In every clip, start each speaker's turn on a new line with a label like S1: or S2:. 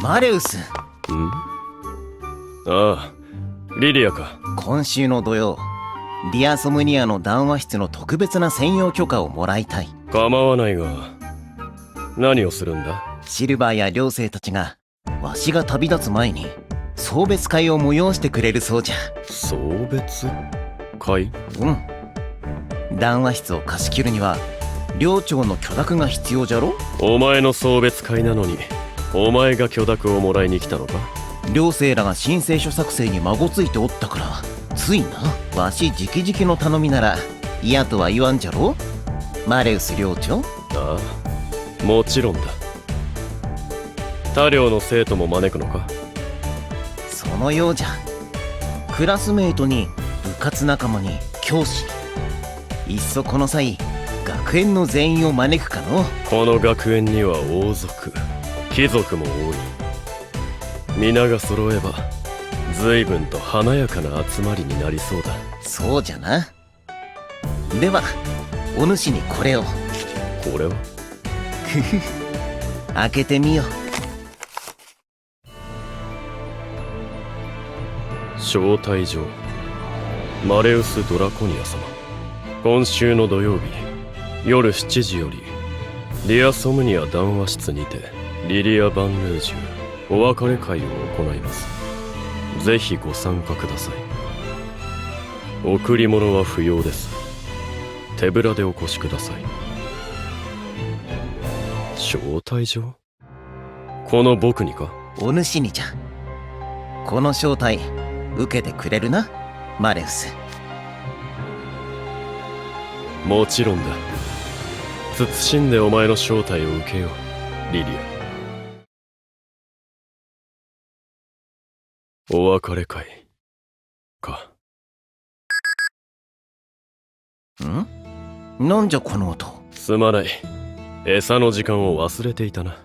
S1: マレウス。
S2: ああ、リリアか。
S1: 今週の土曜、ディアソムニアの談話室の特別な専用許可をもらいたい。
S2: 構わないが、何をするんだ？
S1: シルバーや寮生たちがわしが旅立つ前に送別会を催してくれるそうじゃ。
S2: 送別会？
S1: 談話室を貸し切るには寮長の許諾が必要じゃろ。
S2: お前の送別会なのにお前が許諾をもらいに来たのか？
S1: 寮生らが申請書作成に孫ついておったからついな。わし直々の頼みなら嫌とは言わんじゃろ、マレウス寮長。
S2: ああ、もちろんだ。他寮の生徒も招くのか？
S1: そのようじゃ。クラスメイトに部活仲間に教師に、いっそこの際学園の全員を招くかの。
S2: この学園には王族貴族も多い。皆が揃えば随分と華やかな集まりになりそうだ。
S1: そうじゃな。ではお主にこれを。
S2: これは？
S1: 開けてみよ。
S2: 招待状。マレウス・ドラコニア様、今週の土曜日夜7時よりリア・ソムニア談話室にてリリア・バンルージュお別れ会を行います。ぜひご参加ください。贈り物は不要です。手ぶらでお越しください。招待状？この僕にか？
S1: お主にじゃ。この招待受けてくれるな、マレウス。
S2: もちろんだ。慎んでお前の招待を受けよう、リリア。お別れ会か。
S1: なんじゃこの音。
S2: すまない、餌の時間を忘れていたな。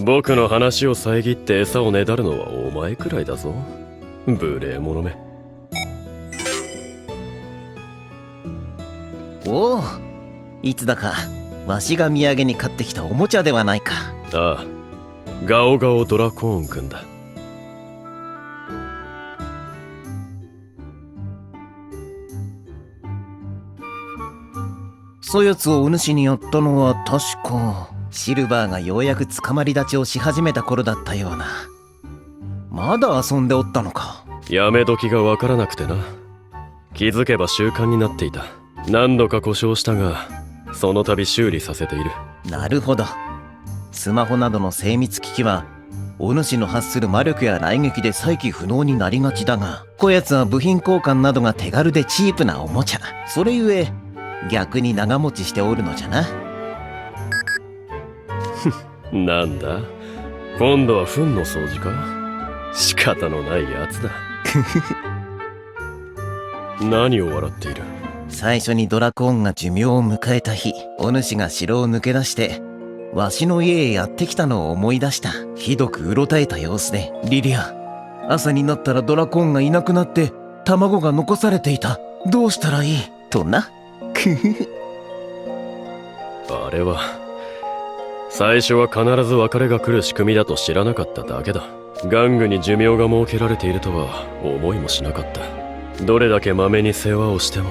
S2: 僕の話を遮って餌をねだるのはお前くらいだぞ、無礼者め。
S1: おお、いつだかわしが土産に買ってきたおもちゃではないか。
S2: ああ、ガオガオドラコーンくんだ。
S1: そやつをお主にやったのは確かシルバーがようやく捕まり立ちをし始めた頃だったような。まだ遊んでおったのか。
S2: やめ時がわからなくてな。気づけば習慣になっていた。何度か故障したがその度修理させている。
S1: なるほど。スマホなどの精密機器はお主の発する魔力や雷撃で再起不能になりがちだが、こやつは部品交換などが手軽でチープなおもちゃ。それゆえ逆に長持ちしておるのじゃな。
S2: なんだ、今度は糞の掃除か？仕方のないやつだ。何を笑っている？
S1: 最初にドラコーンが寿命を迎えた日、お主が城を抜け出してわしの家へやってきたのを思い出した。ひどくうろたえた様子で、リリア、朝になったらドラコーンがいなくなって卵が残されていた。どうしたらいいとな。
S2: あれは最初は必ず別れが来る仕組みだと知らなかっただけだ。玩具に寿命が設けられているとは思いもしなかった。どれだけまめに世話をしても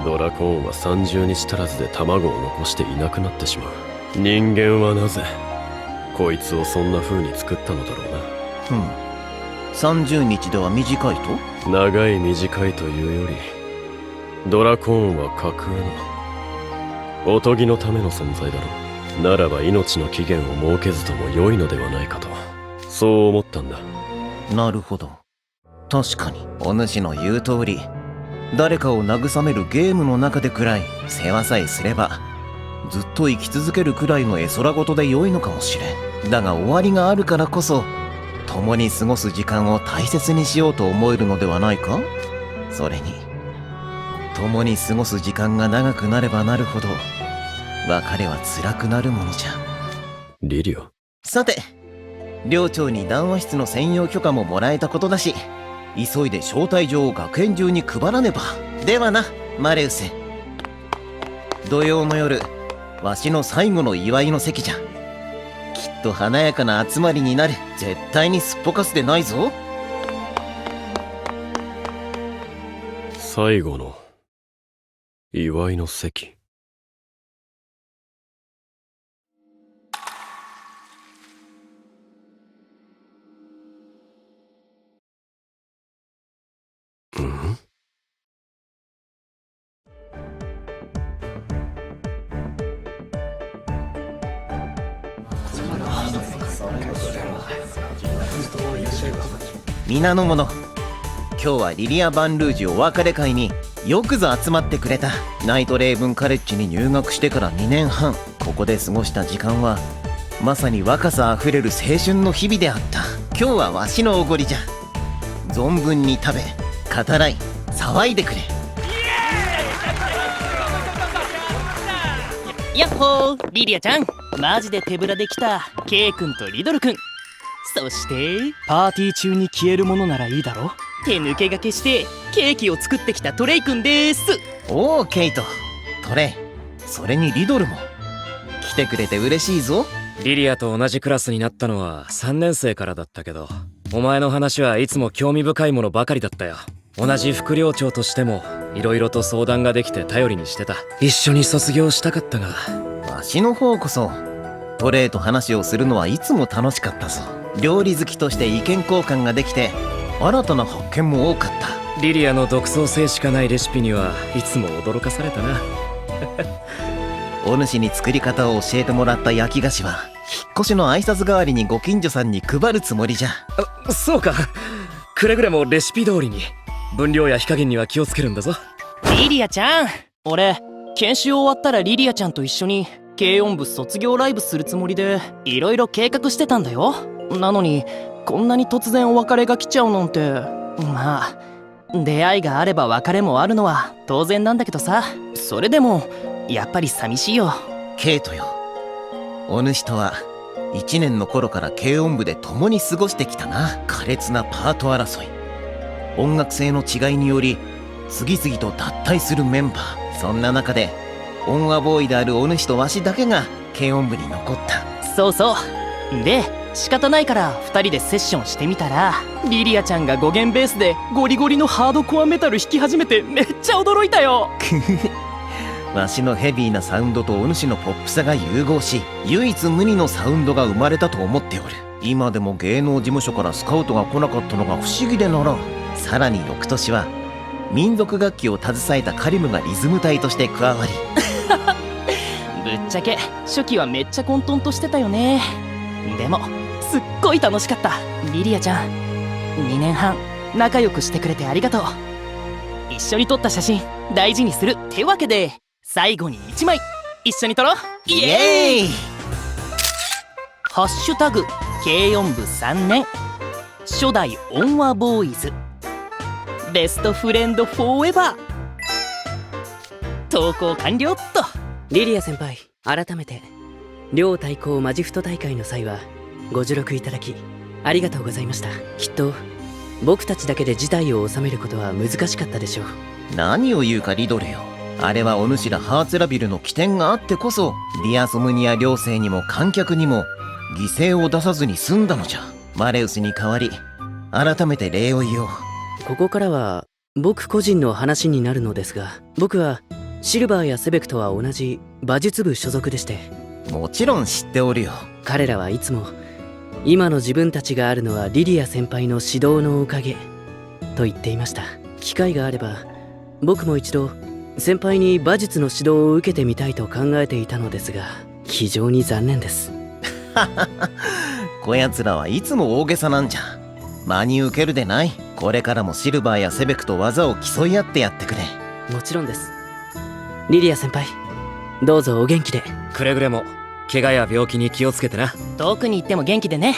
S2: ドラコーンは30日足らずで卵を残していなくなってしまう。人間はなぜこいつをそんな風に作ったのだろうな。
S1: 30日では短いと？
S2: 長い短いというより、ドラコーンは架空のおとぎのための存在だろう。ならば命の期限を設けずとも良いのではないかと、そう思ったんだ。
S1: なるほど。確かにお主の言う通り、誰かを慰めるゲームの中でくらい世話さえすればずっと生き続けるくらいの絵空事で良いのかもしれん。だが終わりがあるからこそ共に過ごす時間を大切にしようと思えるのではないか。それに共に過ごす時間が長くなればなるほど別れは辛くなるものじゃ。
S2: リリア。
S1: さて、寮長に談話室の専用許可ももらえたことだし、急いで招待状を学園中に配らねば。ではな、マレウス。土曜の夜、わしの最後の祝いの席じゃ。きっと華やかな集まりになる。絶対にすっぽかすでないぞ。
S2: 最後の祝いの席。ん？
S1: 皆の者、今日はリリア・バンルージュお別れ会によくぞ集まってくれた。ナイトレイブンカレッジに入学してから2年半、ここで過ごした時間はまさに若さあふれる青春の日々であった。今日はわしのおごりじゃ。存分に食べ、語らい、騒いでくれ。
S3: やっほー、リリアちゃん、マジで手ぶらで来た K 君とリドル君。そしてパーティー中に消えるものならいいだろ。手抜けがけしてケーキを作ってきたトレイ君です。
S1: おお、ケイト、トレイ、それにリドルも来てくれて嬉しいぞ。
S4: リリアと同じクラスになったのは3年生からだったけど、お前の話はいつも興味深いものばかりだったよ。同じ副寮長としても色々と相談ができて頼りにしてた。一緒に卒業したかったが。
S1: わしの方こそトレイと話をするのはいつも楽しかったぞ。料理好きとして意見交換ができて新たな発見も多かった。
S4: リリアの独創性しかないレシピにはいつも驚かされたな。
S1: お主に作り方を教えてもらった焼き菓子は引っ越しの挨拶代わりにご近所さんに配るつもりじゃ。
S4: そうか。くれぐれもレシピ通りに分量や火加減には気をつけるんだぞ。
S3: リリアちゃん、俺研修終わったらリリアちゃんと一緒に軽音部卒業ライブするつもりでいろいろ計画してたんだよ。なのにこんなに突然お別れが来ちゃうなんて。まあ出会いがあれば別れもあるのは当然なんだけどさ。それでもやっぱり寂しいよ。
S1: ケイトよ、お主とは1年の頃から軽音部で共に過ごしてきたな。苛烈なパート争い、音楽性の違いにより次々と脱退するメンバー。そんな中で音話ボーイであるお主とわしだけが軽音部に残った。
S3: そうそう。で仕方ないから2人でセッションしてみたら、リリアちゃんが5弦ベースでゴリゴリのハードコアメタル弾き始めてめっちゃ驚いたよ。
S1: わしのヘビーなサウンドとお主のポップさが融合し、唯一無二のサウンドが生まれたと思っておる。今でも芸能事務所からスカウトが来なかったのが不思議でならん。さらに翌年は民族楽器を携えたカリムがリズム隊として加わり
S3: ぶっちゃけ初期はめっちゃ混沌としてたよね。でもすっごい楽しかった。リリアちゃん、2年半仲良くしてくれてありがとう。一緒に撮った写真大事にするってわけで、最後に1枚一緒に撮ろう。イエーイ。ハッシュタグ軽音部3年初代音話ボーイズベストフレンドフォーエバー。投稿完了っと。
S5: リリア先輩、改めて両対抗マジフト大会の際はご助力いただきありがとうございました。きっと僕たちだけで事態を収めることは難しかったでしょう。
S1: 何を言うかリドルよ。あれはお主らハーツラビルの起点があってこそディアソムニア寮生にも観客にも犠牲を出さずに済んだのじゃ。マレウスに代わり改めて礼を言おう。
S5: ここからは僕個人の話になるのですが、僕はシルバーやセベクとは同じ馬術部所属でして。
S1: もちろん知っておるよ。
S5: 彼らはいつも今の自分たちがあるのはリリア先輩の指導のおかげと言っていました。機会があれば僕も一度先輩に馬術の指導を受けてみたいと考えていたのですが、非常に残念です。
S1: こやつらはいつも大げさなんじゃ。真に受けるでない。これからもシルバーやセベクと技を競い合ってやってくれ。
S5: もちろんです。リリア先輩、どうぞお元気で。
S4: くれぐれも怪我や病気に気をつけてな。
S3: 遠くに行っても元気でね。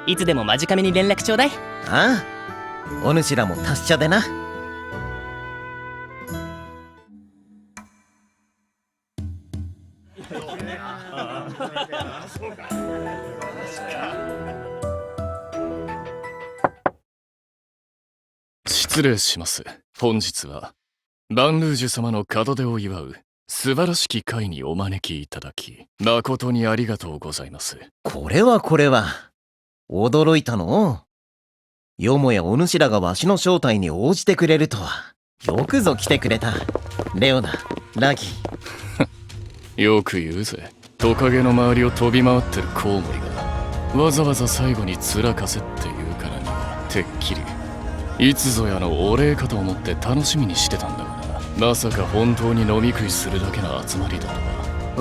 S3: いつでも間近めに連絡ちょうだい。
S1: ああ、お主らも達者でな。
S6: 失礼します。本日はバンルージュ様の門出を祝う素晴らしき会にお招きいただき、誠にありがとうございます。
S1: これは驚いたの。よもやお主らがわしの招待に応じてくれるとは。よくぞ来てくれた。レオナ、ラギ。
S6: よく言うぜ。トカゲの周りを飛び回ってるコウモリが、わざわざ最後に面かせって言うからには、てっきり、いつぞやのお礼かと思って楽しみにしてたんだがな。まさか本当に飲み食いするだけの集まりだと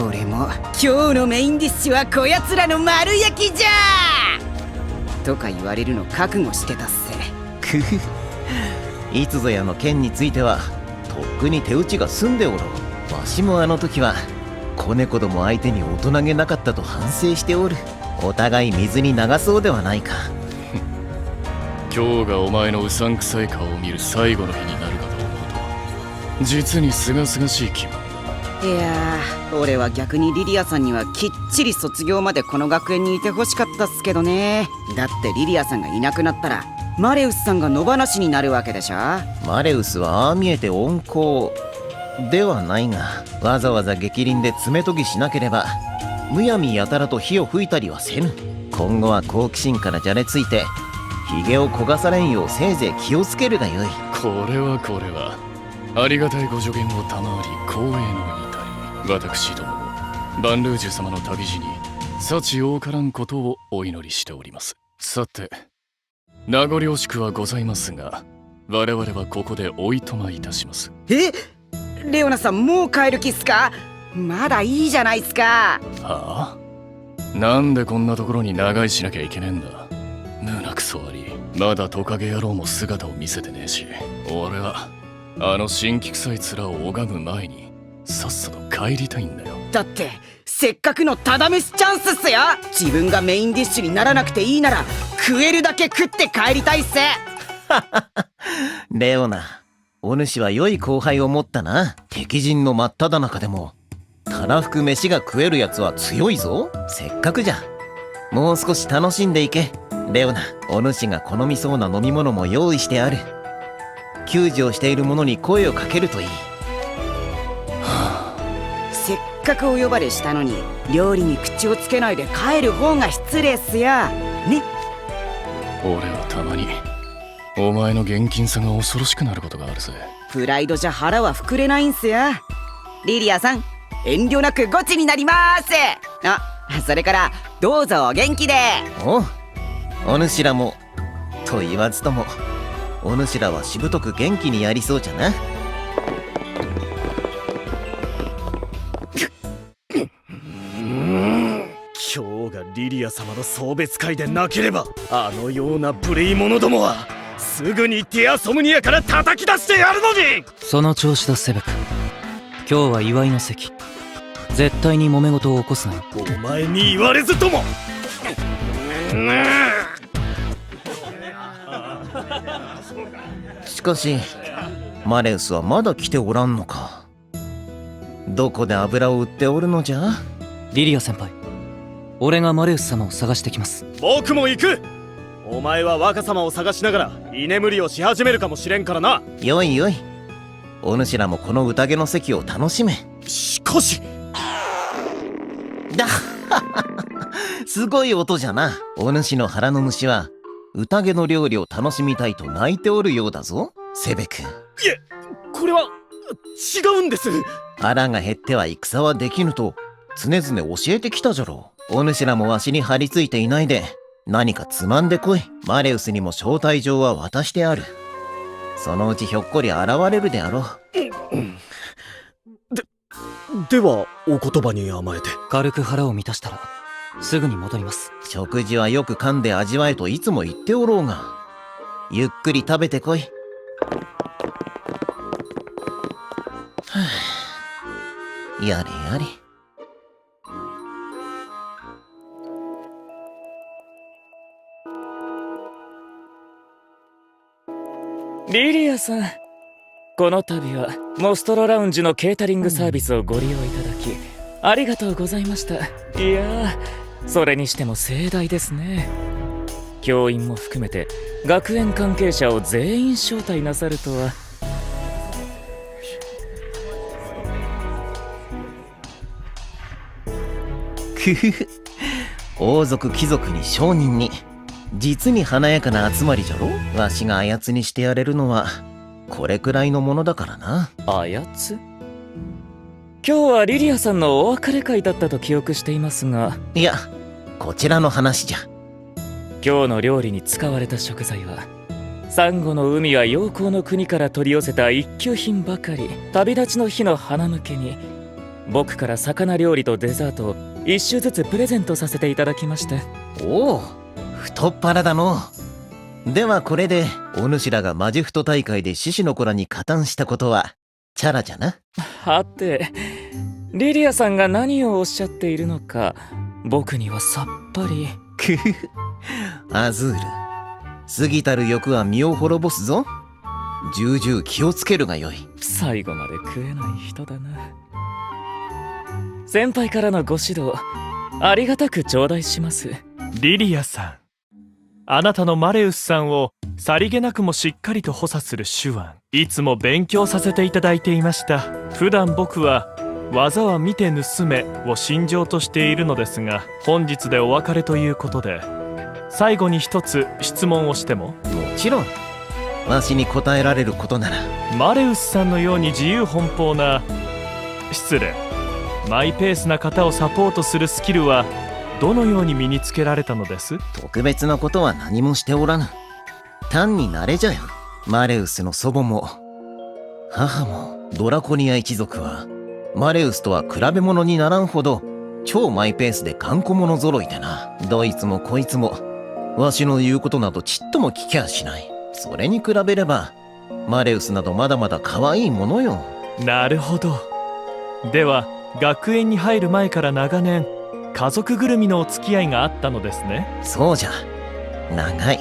S6: は。
S7: 俺も今日のメインディッシュはこやつらの丸焼きじゃとか言われるの覚悟してたっせ。
S1: くふ。いつぞやの件についてはとっくに手打ちが済んでおろう。わしもあの時は子猫ども相手に大人げなかったと反省しておる。お互い水に流そうではないか。
S6: 今日がお前のうさんくさい顔を見る最後の日になるかと思うと、実に清々しい気分。
S7: いやー、俺は逆にリリアさんにはきっちり卒業までこの学園にいてほしかったっすけどね。だってリリアさんがいなくなったらマレウスさんが野放しになるわけでしょ。
S1: マレウスはああ見えて温厚ではないが、わざわざ逆鱗で爪研ぎしなければむやみやたらと火を吹いたりはせぬ。今後は好奇心からじゃれついてひげを焦がされんようせいぜい気をつけるがよい。
S6: これはありがたいご助言を賜り光栄の至り、私どももバンルージュ様の旅路に幸多からんことをお祈りしております。さて、名残惜しくはございますが、我々はここでおいとまいたします。
S7: え、レオナさんもう帰る気っすか？まだいいじゃないっすか。
S6: はあ？なんでこんなところに長居しなきゃいけねえんだ。胸くそ悪い。まだトカゲ野郎も姿を見せてねえし、俺はあの新規臭い面を拝む前にさっさと帰りたいんだよ。
S7: だってせっかくのタダ飯チャンスっすよ。自分がメインディッシュにならなくていいなら食えるだけ食って帰りたいっす。
S1: レオナ、お主は良い後輩を持ったな。敵陣の真っ只中でもたらふく飯が食えるやつは強いぞ。せっかくじゃ、もう少し楽しんでいけ。レオナ、お主が好みそうな飲み物も用意してある。救助をしている者に声をかけるといい。
S7: せっかくお呼ばれしたのに料理に口をつけないで帰る方が失礼っすよね。
S6: 俺はたまにお前の現金さが恐ろしくなることがあるぜ。
S7: プライドじゃ腹は膨れないんすよ。リリアさん、遠慮なくゴチになりまーす。あ、それからどうぞお元気で。
S1: お主らもと言わずとも、お主らはしぶとく元気にやりそうじゃな。
S8: 今日がリリア様の送別会でなければ、あのような無礼者どもはすぐにディアソムニアから叩き出してやるのに。
S9: その調子だセベク。今日は祝いの席。絶対に揉め事を起こすなよ。
S8: お前に言われずとも。
S1: しかしマレウスはまだ来ておらんのか。どこで油を売っておるのじゃ。
S9: リリア先輩、俺がマレウス様を探してきます。
S8: 僕も行く。お前は若様を探しながら居眠りをし始めるかもしれんからな。
S1: よいよい、お主らもこの宴の席を楽しめ。
S8: しかし
S1: だすごい音じゃな。お主の腹の虫は宴の料理を楽しみたいと泣いておるようだぞ、セベク。
S8: いえ、これは違うんです。
S1: 腹が減っては戦はできぬと常々教えてきたじゃろう。お主らもわしに張り付いていないで何かつまんでこい。マレウスにも招待状は渡してある。そのうちひょっこり現れるであろう。
S8: ではお言葉に甘えて。
S9: 軽く腹を満たしたらすぐに戻ります。
S1: 食事はよく噛んで味わえといつも言っておろうが、ゆっくり食べてこい。やれやれ。
S4: リリアさん、この度はモストロラウンジのケータリングサービスをご利用いただきありがとうございました。いやー、それにしても盛大ですね。教員も含めて学園関係者を全員招待なさるとは。
S1: くふふ。王族貴族に商人に、実に華やかな集まりじゃろ。わしがあやつにしてやれるのはこれくらいのものだからな。
S4: あやつ？今日はリリアさんのお別れ会だったと記憶していますが。
S1: いや、こちらの話じゃ。
S4: 今日の料理に使われた食材はサンゴの海や陽光の国から取り寄せた一級品ばかり。旅立ちの日の花向けに僕から魚料理とデザートを一種ずつプレゼントさせていただきました。
S1: おお、太っ腹だの。ではこれでお主らがマジフト大会で獅子の子らに加担したことはチャラじゃな。
S4: はて、リリアさんが何をおっしゃっているのか僕にはさっぱり。
S1: くふふ。アズール、過ぎたる欲は身を滅ぼすぞ。重々気をつけるがよい。
S4: 最後まで食えない人だな。先輩からのご指導ありがたく頂戴します。
S10: リリアさん、あなたのマレウスさんをさりげなくもしっかりと補佐する手腕、いつも勉強させていただいていました。普段僕は技は見て盗めを信条としているのですが、本日でお別れということで最後に一つ質問をしても？
S1: もちろん、わしに答えられることなら。
S10: マレウスさんのように自由奔放な、失礼、マイペースな方をサポートするスキルはどのように身につけられたのです？
S1: 特別なことは何もしておらぬ。単に慣れじゃよ。マレウスの祖母も母もドラコニア一族はマレウスとは比べ物にならんほど超マイペースで頑固者揃いでな。どいつもこいつもわしの言うことなどちっとも聞きゃしない。それに比べればマレウスなどまだまだ可愛いものよ。
S10: なるほど。では学園に入る前から長年家族ぐるみのお付き合いがあったのですね。
S1: そうじゃ。長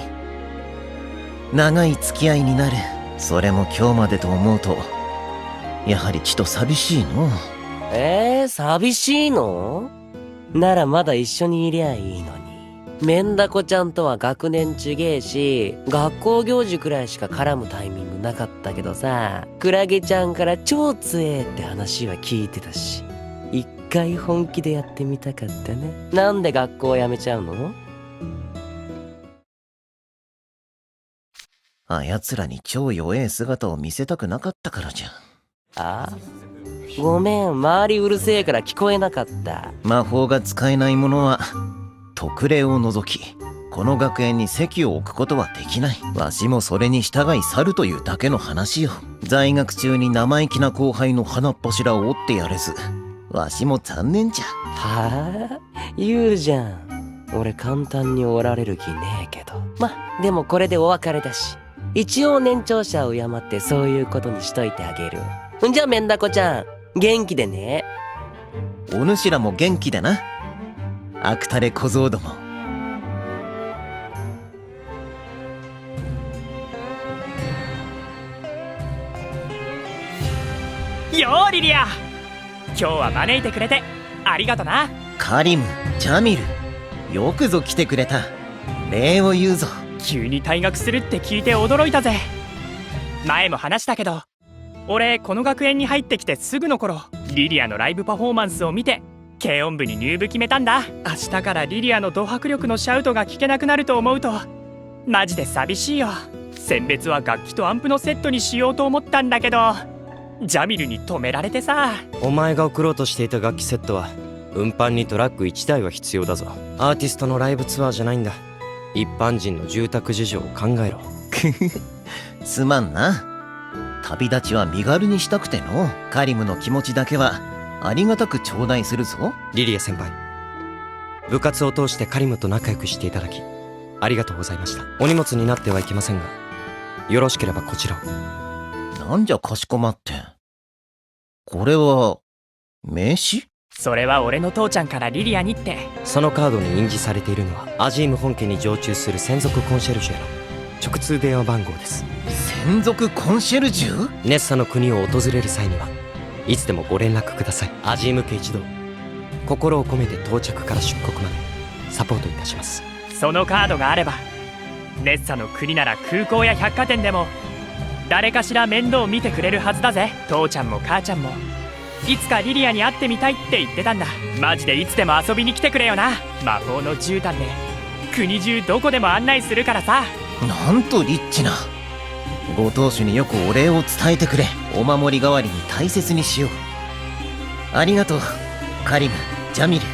S1: い付き合いになる。それも今日までと思うとやはりちと寂しいの。
S11: 寂しいの？ならまだ一緒にいりゃいいのに。メンダコちゃんとは学年違えし、学校行事くらいしか絡むタイミングなかったけどさ、クラゲちゃんから超強えって話は聞いてたし、一回本気でやってみたかったね。なんで学校辞めちゃうの？
S1: あやつらに超弱え姿を見せたくなかったからじゃ。
S11: ああ、ごめん、周りうるせえから聞こえなかった。
S1: 魔法が使えない者は特例を除きこの学園に籍を置くことはできない。わしもそれに従い去るというだけの話よ。在学中に生意気な後輩の鼻っ柱を折ってやれず、わしも残念じゃ。
S11: はあ、言うじゃん。俺簡単に折られる気ねえけど。でもこれでお別れだし、一応年長者を敬ってそういうことにしといてあげる。じゃあメンダコちゃん、元気でね。
S1: お主らも元気でな、アクタレ小僧ども。
S12: よーリリア、今日は招いてくれてありがとな。
S1: カリム、ジャミル、よくぞ来てくれた。礼を言うぞ。
S12: 急に退学するって聞いて驚いたぜ。前も話したけど、俺この学園に入ってきてすぐの頃、リリアのライブパフォーマンスを見て軽音部に入部決めたんだ。明日からリリアのド迫力のシャウトが聞けなくなると思うとマジで寂しいよ。選別は楽器とアンプのセットにしようと思ったんだけど、ジャミルに止められてさ。
S13: お前が送ろうとしていた楽器セットは運搬にトラック1台は必要だぞ。アーティストのライブツアーじゃないんだ。一般人の住宅事情を考えろ。
S1: すまんな。旅立ちは身軽にしたくての。カリムの気持ちだけはありがたく頂戴するぞ。
S13: リリア先輩、部活を通してカリムと仲良くしていただきありがとうございました。お荷物になってはいけませんが、よろしければこちらを。
S1: なんじゃかしこまって。これは名刺？
S12: それは俺の父ちゃんからリリアにって。
S13: そのカードに印字されているのはアジーム本家に常駐する専属コンシェルジュへの直通電話番号です。
S1: 専属コンシェルジュ？
S13: ネッサの国を訪れる際にはいつでもご連絡ください。アジーム家一同、心を込めて到着から出国までサポートいたします。
S12: そのカードがあれば、ネッサの国なら空港や百貨店でも誰かしら面倒見てくれるはずだぜ。父ちゃんも母ちゃんもいつかリリアに会ってみたいって言ってたんだ。マジでいつでも遊びに来てくれよな。魔法の絨毯で国中どこでも案内するからさ。
S1: なんとリッチな。ご当主によくお礼を伝えてくれ。お守り代わりに大切にしよう。ありがとうカリム、ジャミル。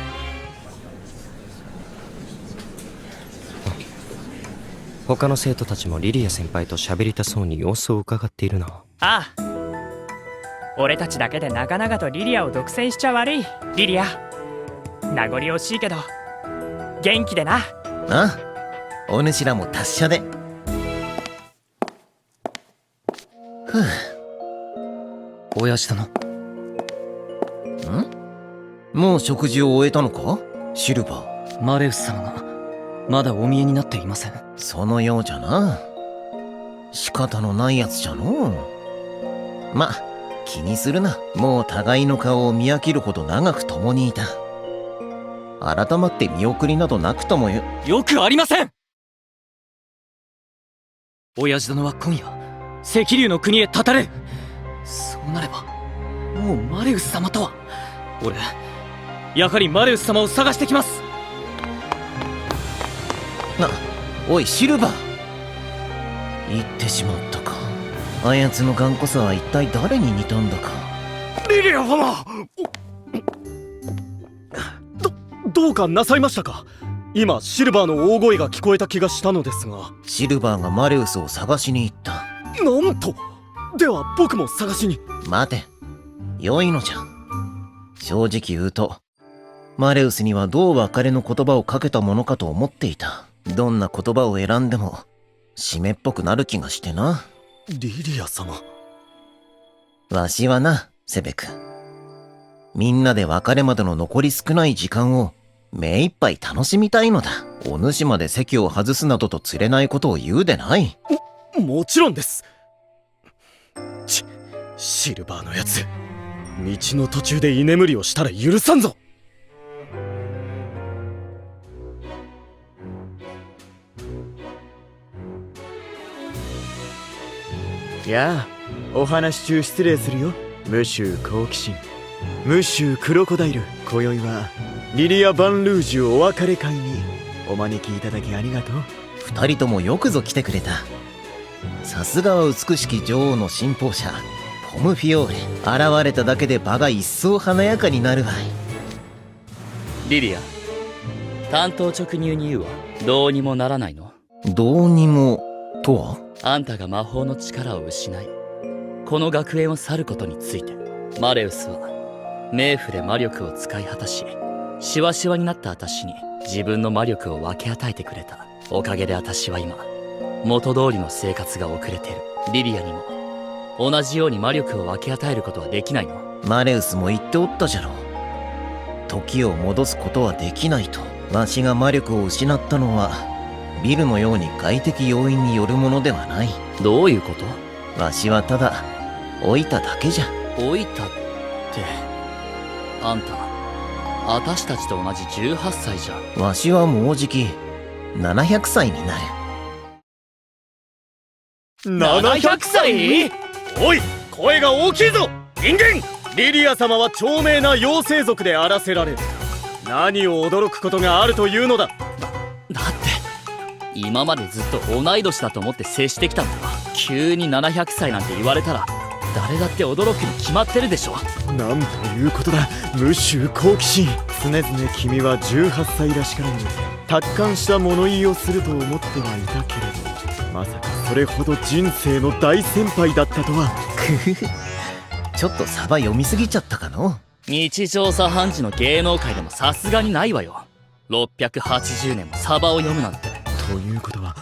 S13: 他の生徒たちもリリア先輩と喋りたそうに様子を伺っているな。
S12: ああ、俺たちだけで長々とリリアを独占しちゃ悪い。リリア、名残惜しいけど元気でな。
S1: ああ、お主らも達者で。ふう。
S9: 親父殿。
S1: もう食事を終えたのかシルバー。
S9: マレウス様がまだお見えになっていません。
S1: そのようじゃな。仕方のないやつじゃのう。ま、気にするな。もう互いの顔を見飽きるほど長く共にいた。改まって見送りなどなくともよ
S9: くありません。親父殿は今夜赤竜の国へたたれる。そうなればもうマレウス様とは。俺やはりマレウス様を探してきます。
S1: おいシルバー、言ってしまったか。あやつの頑固さは一体誰に似たんだか。
S8: リリア様、どうかなさいましたか。今シルバーの大声が聞こえた気がしたのですが。
S1: シルバーがマレウスを探しに行った。
S8: なんと。では僕も探しに。
S1: 待て、良いのじゃ。正直言うとマレウスにはどう別れの言葉をかけたものかと思っていた。どんな言葉を選んでも湿っぽくなる気がしてな。
S8: リリア様。
S1: わしはな、セベク。みんなで別れまでの残り少ない時間を目いっぱい楽しみたいのだ。お主まで席を外すなどと釣れないことを言うでない。
S8: もちろんです。シルバーのやつ、道の途中で居眠りをしたら許さんぞ。
S14: やあ、お話中失礼するよ。ムシュー好奇心、ムシュークロコダイル。今宵はリリア・バンルージュお別れ会にお招きいただきありがとう。
S1: 二人ともよくぞ来てくれた。さすがは美しき女王の信奉者ポムフィオーレ。現れただけで場が一層華やかになるわい。
S15: リリア、単刀直入に言うわ。どうにもならないの？
S1: どうにもとは？
S15: あんたが魔法の力を失いこの学園を去ることについて、マレウスは冥府で魔力を使い果たしシワシワになった私に自分の魔力を分け与えてくれた。おかげで私は今元通りの生活が送れてる。リリアにも同じように魔力を分け与えることはできないの？
S1: マレウスも言っておったじゃろう。時を戻すことはできないと。わしが魔力を失ったのはビルのように外的要因によるものではない。
S15: どういうこと？
S1: わしはただ老いただけじゃ。
S15: 老いたってあんた私たちと同じ18歳じゃ。
S1: わしはもうじき700歳になる。
S8: 700歳？おい、声が大きいぞ人間。リリア様は長命な妖精族であらせられ、何を驚くことがあるというのだ。
S15: だって今までずっと同い年だと思って接してきたんだよ。急に700歳なんて言われたら誰だって驚くに決まってるでしょ。
S14: なんということだ、ムシュー好奇心。常々君は18歳らしからぬ達観した物言いをすると思ってはいたけれど、まさかそれほど人生の大先輩だったとは。
S1: くふふ、ちょっとサバ読みすぎちゃったかの。
S15: 日常茶飯事の芸能界でもさすがにないわよ。680年もサバを読むなんて。
S14: ということは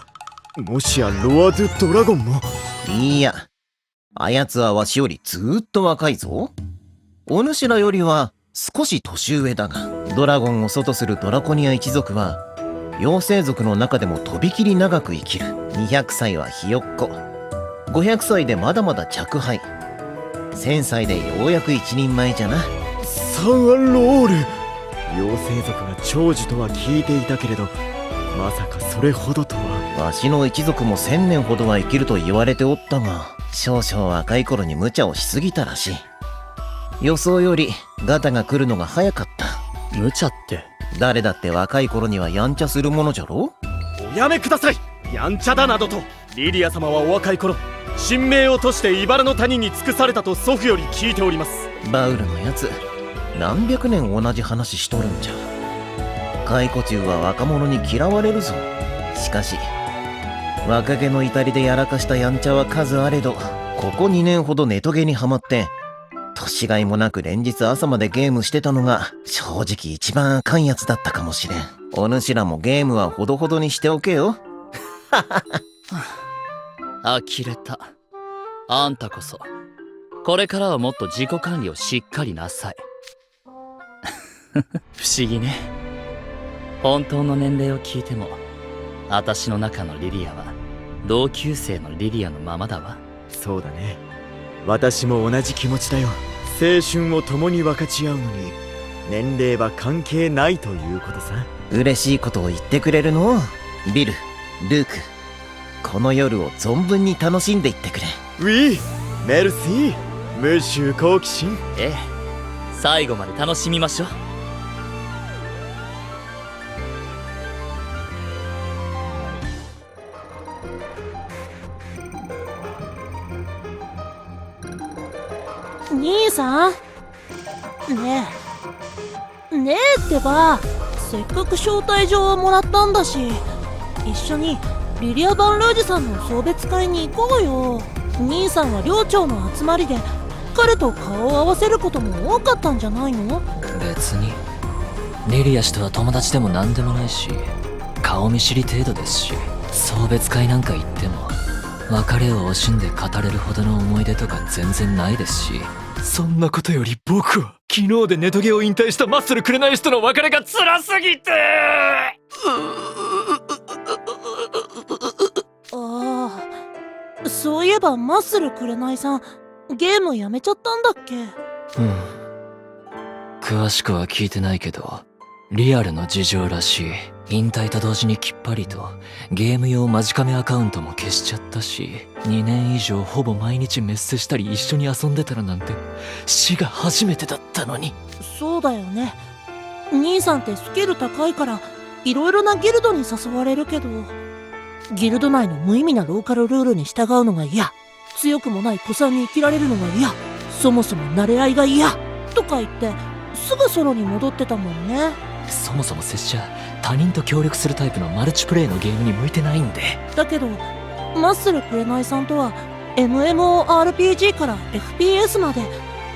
S14: もしやロア・ドゥ・ドラゴンも。
S1: いいや、あやつはわしよりずーっと若いぞ。お主らよりは少し年上だが、ドラゴンを祖とするドラコニア一族は妖精族の中でもとびきり長く生きる。200歳はひよっこ、500歳でまだまだ若輩、1000歳でようやく一人前じゃな。
S14: サン・アンロール。妖精族が長寿とは聞いていたけれど、まさかそれほどとは。
S1: わしの一族も1000年ほどは生きると言われておったが、少々若い頃に無茶をしすぎたらしい。予想よりガタが来るのが早かった。
S15: 無茶って。
S1: 誰だって若い頃にはやんちゃするものじゃろ。
S8: おやめください。やんちゃだなどと。リリア様はお若い頃神明を賭して茨の谷に尽くされたと祖父より聞いております。
S1: バウルのやつ何百年同じ話しとるんじゃ。解雇中は若者に嫌われるぞ。しかし若気の至りでやらかしたやんちゃは数あれど、ここ2年ほどネトゲにはまって年がいもなく連日朝までゲームしてたのが正直一番あかんやつだったかもしれん。お主らもゲームはほどほどにしておけよ。
S15: 呆れた。あんたこそこれからはもっと自己管理をしっかりなさい。不思議ね。本当の年齢を聞いても私の中のリリアは同級生のリリアのままだわ。
S14: そうだね。私も同じ気持ちだよ。青春を共に分かち合うのに年齢は関係ないということさ。
S1: 嬉しいことを言ってくれるの。ビル、ルーク、この夜を存分に楽しんでいってくれ。
S14: ウィー、メルシー、ムシュ好奇心。
S15: ええ、最後まで楽しみましょう。
S16: 兄さん、ねえってば、せっかく招待状をもらったんだし、一緒にリリア・バンルージュさんの送別会に行こうよ。兄さんは寮長の集まりで彼と顔を合わせることも多かったんじゃないの？
S17: 別にリリア氏とは友達でも何でもないし、顔見知り程度ですし、送別会なんか行っても別れを惜しんで語れるほどの思い出とか全然ないですし。
S10: そんなことより僕は昨日でネトゲを引退したマッスル紅との別れが辛すぎて。
S16: ああ、そういえばマッスル紅さんゲームやめちゃったんだっけ？
S17: 詳しくは聞いてないけどリアルの事情らしい。引退と同時にきっぱりとゲーム用マジカメアカウントも消しちゃったし、2年以上ほぼ毎日メッセしたり一緒に遊んでたらなんて死が初めてだったのに。
S16: そうだよね。兄さんってスキル高いからいろいろなギルドに誘われるけど、ギルド内の無意味なローカルルールに従うのが嫌、強くもない子さんに生きられるのが嫌、そもそも慣れ合いが嫌とか言ってすぐソロに戻ってたもんね。
S17: そもそも拙者他人と協力するタイプのマルチプレイのゲームに向いてないんで。
S16: だけどマッスル紅さんとは MMORPG から FPS まで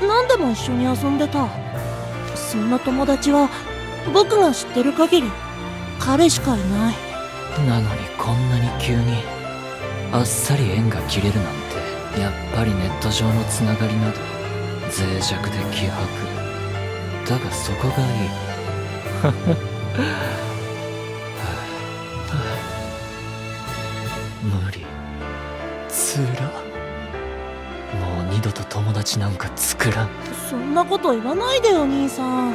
S16: 何でも一緒に遊んでた。そんな友達は僕が知ってる限り彼しかいない。
S17: なのにこんなに急にあっさり縁が切れるなんて、やっぱりネット上のつながりなど脆弱で希薄だがそこがいい。無理、つら、もう二度と友達なんか作らん。
S16: そんなこと言わないでよ兄さん。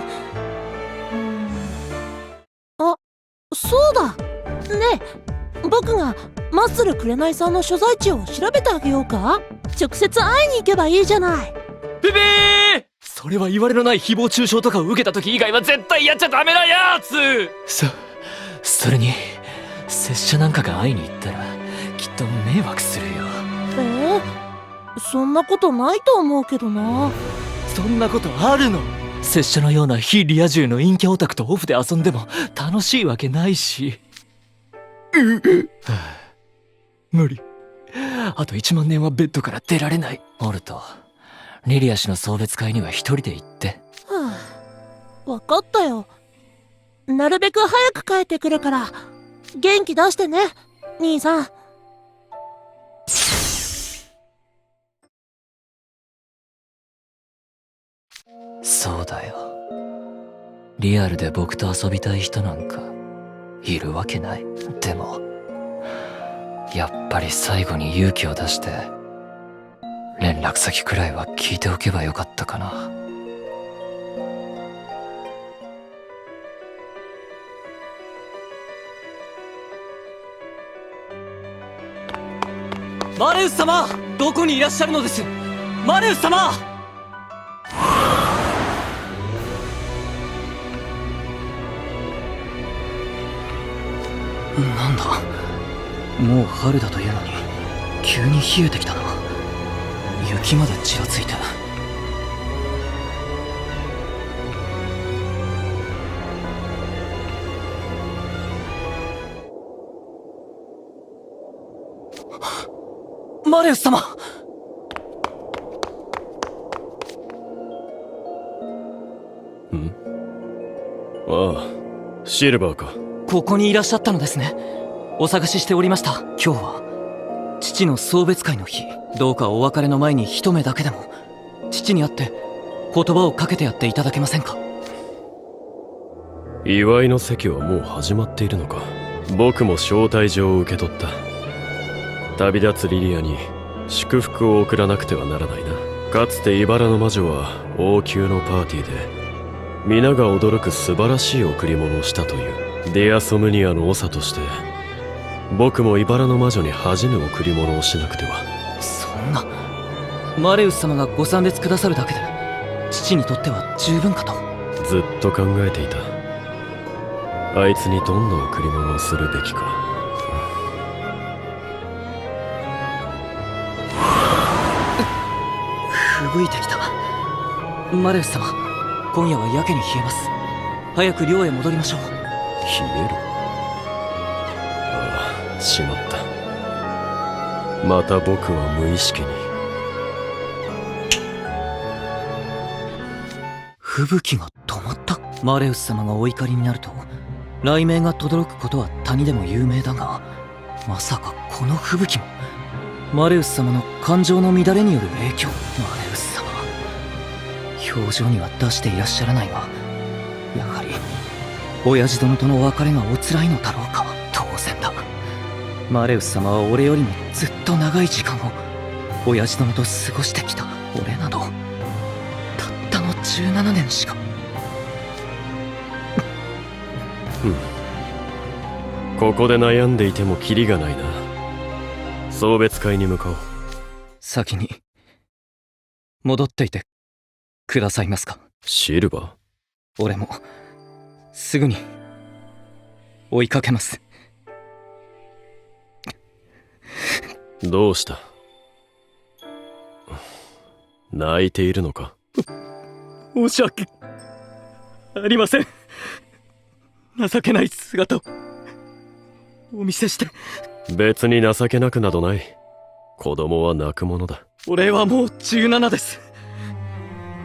S16: あ、そうだねえ、僕がマッスル紅さんの所在地を調べてあげようか？直接会いに行けばいいじゃない。
S10: ピピー！それは言われのない誹謗中傷とかを受けた時以外は絶対やっちゃダメなやつ。
S17: それに拙者なんかが会いに行ったらきっと迷惑するよ。
S16: そんなことないと思うけどな。
S10: そんなことあるの？
S17: 拙者のような非リア充の陰キャオタクとオフで遊んでも楽しいわけないし。無理。あと1万年はベッドから出られない。オルト、リリア氏の送別会には一人で行って。
S16: わかったよ。なるべく早く帰ってくるから元気出してね兄さん。
S17: そうだよ。リアルで僕と遊びたい人なんかいるわけない。でもやっぱり最後に勇気を出して連絡先くらいは聞いておけばよかったかな。
S9: マレウス様、どこにいらっしゃるのです？マレウス様！なんだ、もう春だというのに急に冷えてきたな。雪までちらついて。マレウス様！
S2: ああ、シルバーか。
S9: ここにいらっしゃったのですね。お探ししておりました。今日は父の送別会の日。どうかお別れの前に一目だけでも父に会って言葉をかけてやっていただけませんか。
S2: 祝いの席はもう始まっているのか。僕も招待状を受け取った。旅立つリリアに祝福を送らなくてはならないな。かつて茨の魔女は王宮のパーティーで皆が驚く素晴らしい贈り物をしたという。ディアソムニアの長として僕も茨の魔女に恥じぬ贈り物をしなくては。
S9: そんな、マレウス様がご参列くださるだけで父にとっては十分かと。
S2: ずっと考えていた。あいつにどんな贈り物をするべきか。
S9: 吹雪いてきた。マレウス様、今夜はやけに冷えます。早く寮へ戻りましょう。
S2: 冷える？ああ、しまった。また僕は無意識に。
S9: 吹雪が止まった。マレウス様がお怒りになると雷鳴が轟くことは谷でも有名だが、まさかこの吹雪もマレウス様の感情の乱れによる影響。マレウス様、表情には出していらっしゃらないが、やはり親父殿との別れがおつらいのだろうか。当然だ。マレウス様は俺よりもずっと長い時間を親父殿と過ごしてきた。俺などたったの17年しか。
S2: ここで悩んでいてもキリがないな。送別会に向かおう。
S9: 先に戻っていてくださいますか。
S2: シルバー？
S9: 俺もすぐに追いかけます。
S2: どうした？泣いているのか？
S9: 申し訳ありません。情けない姿をお見せして。
S2: 別に情けなくなどない。子供は泣くものだ。
S9: 俺はもう17です。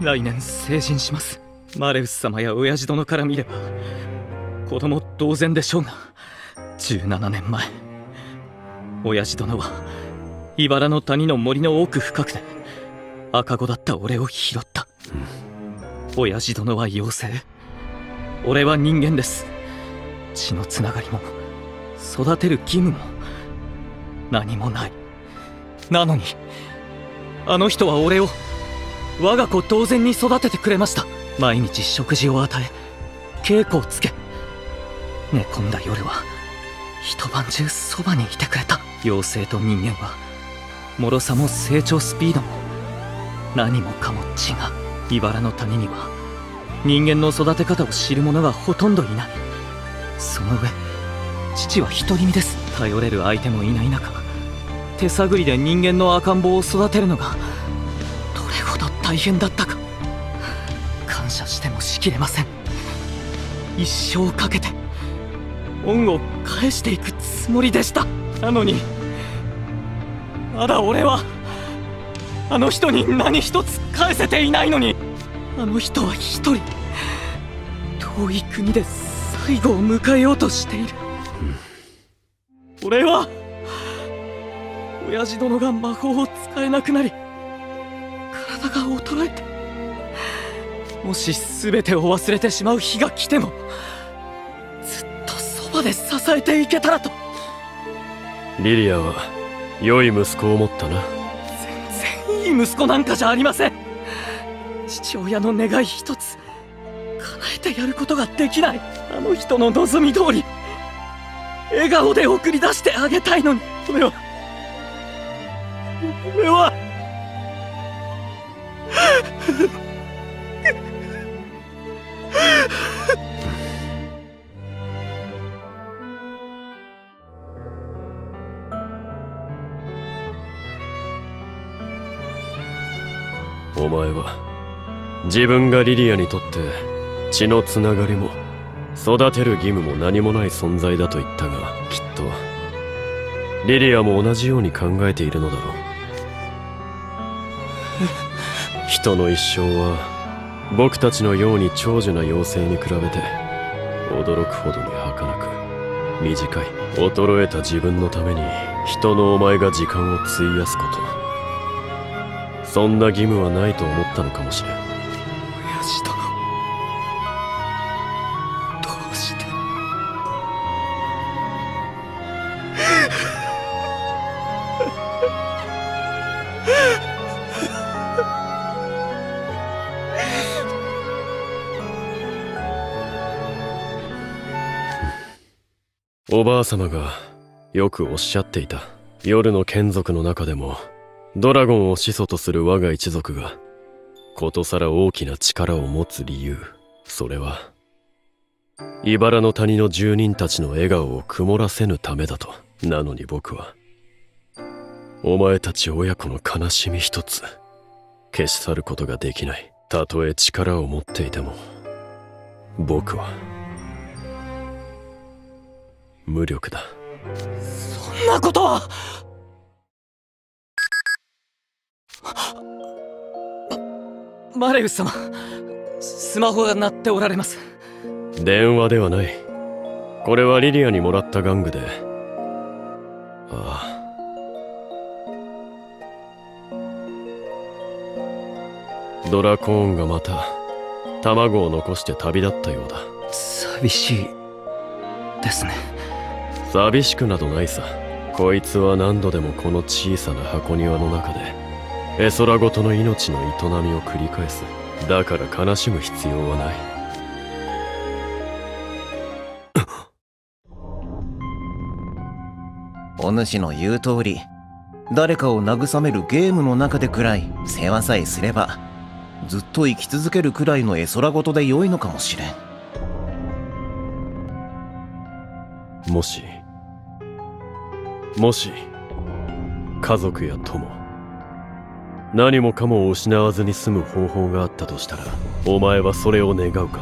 S9: 来年成人します。マレウス様や親父殿から見れば子供同然でしょうが、17年前親父殿は茨の谷の森の奥深くで赤子だった俺を拾った。親父殿は妖精、俺は人間です。血のつながりも育てる義務も何もない。なのにあの人は俺を我が子同然に育ててくれました。毎日食事を与え稽古をつけ、寝込んだ夜は一晩中そばにいてくれた。妖精と人間は脆さも成長スピードも何もかも違う。茨の谷には人間の育て方を知る者がほとんどいない。その上父は独り身です。頼れる相手もいない中、手探りで人間の赤ん坊を育てるのがどれほど大変だったか、感謝してもしきれません。一生かけて恩を返していくつもりでした。なのにまだ俺はあの人に何一つ返せていないのに、あの人は一人遠い国で最後を迎えようとしている。俺は親父殿が魔法を使えなくなり体が衰えて、もし全てを忘れてしまう日が来てもずっとそばで支えていけたらと。
S2: リリアは良い息子を持ったな。
S9: 全然いい息子なんかじゃありません。父親の願い一つ叶えてやることができない。あの人の望み通り笑顔で送り出してあげたいのに、俺は
S2: お前は自分がリリアにとって血のつながりも育てる義務も何もない存在だと言ったが、きっとリリアも同じように考えているのだろう。人の一生は僕たちのように長寿な妖精に比べて驚くほどに儚く短い。衰えた自分のために人のお前が時間を費やすこと、そんな義務はないと思ったのかもしれん。
S9: 親父殿、どうして
S2: おばあ様がよくおっしゃっていた。夜の眷属の中でもドラゴンを始祖とする我が一族がことさら大きな力を持つ理由、それは茨の谷の住人たちの笑顔を曇らせぬためだと。なのに僕はお前たち親子の悲しみ一つ消し去ることができない。たとえ力を持っていても僕は無力だ。
S9: そんなことは。マレウス様、スマホが鳴っておられます。
S2: 電話ではない。これはリリアにもらった玩具で。ああ、ドラコーンがまた卵を残して旅立ったようだ。
S9: 寂しいですね。
S2: 寂しくなどないさ。こいつは何度でもこの小さな箱庭の中で絵空ごとの命の営みを繰り返す。だから悲しむ必要はない。
S1: お主の言う通り、誰かを慰めるゲームの中でくらい世話さえすればずっと生き続けるくらいの絵空事で良いのかもしれん。
S2: もし家族や友、何もかもを失わずに済む方法があったとしたら、お前はそれを願うか？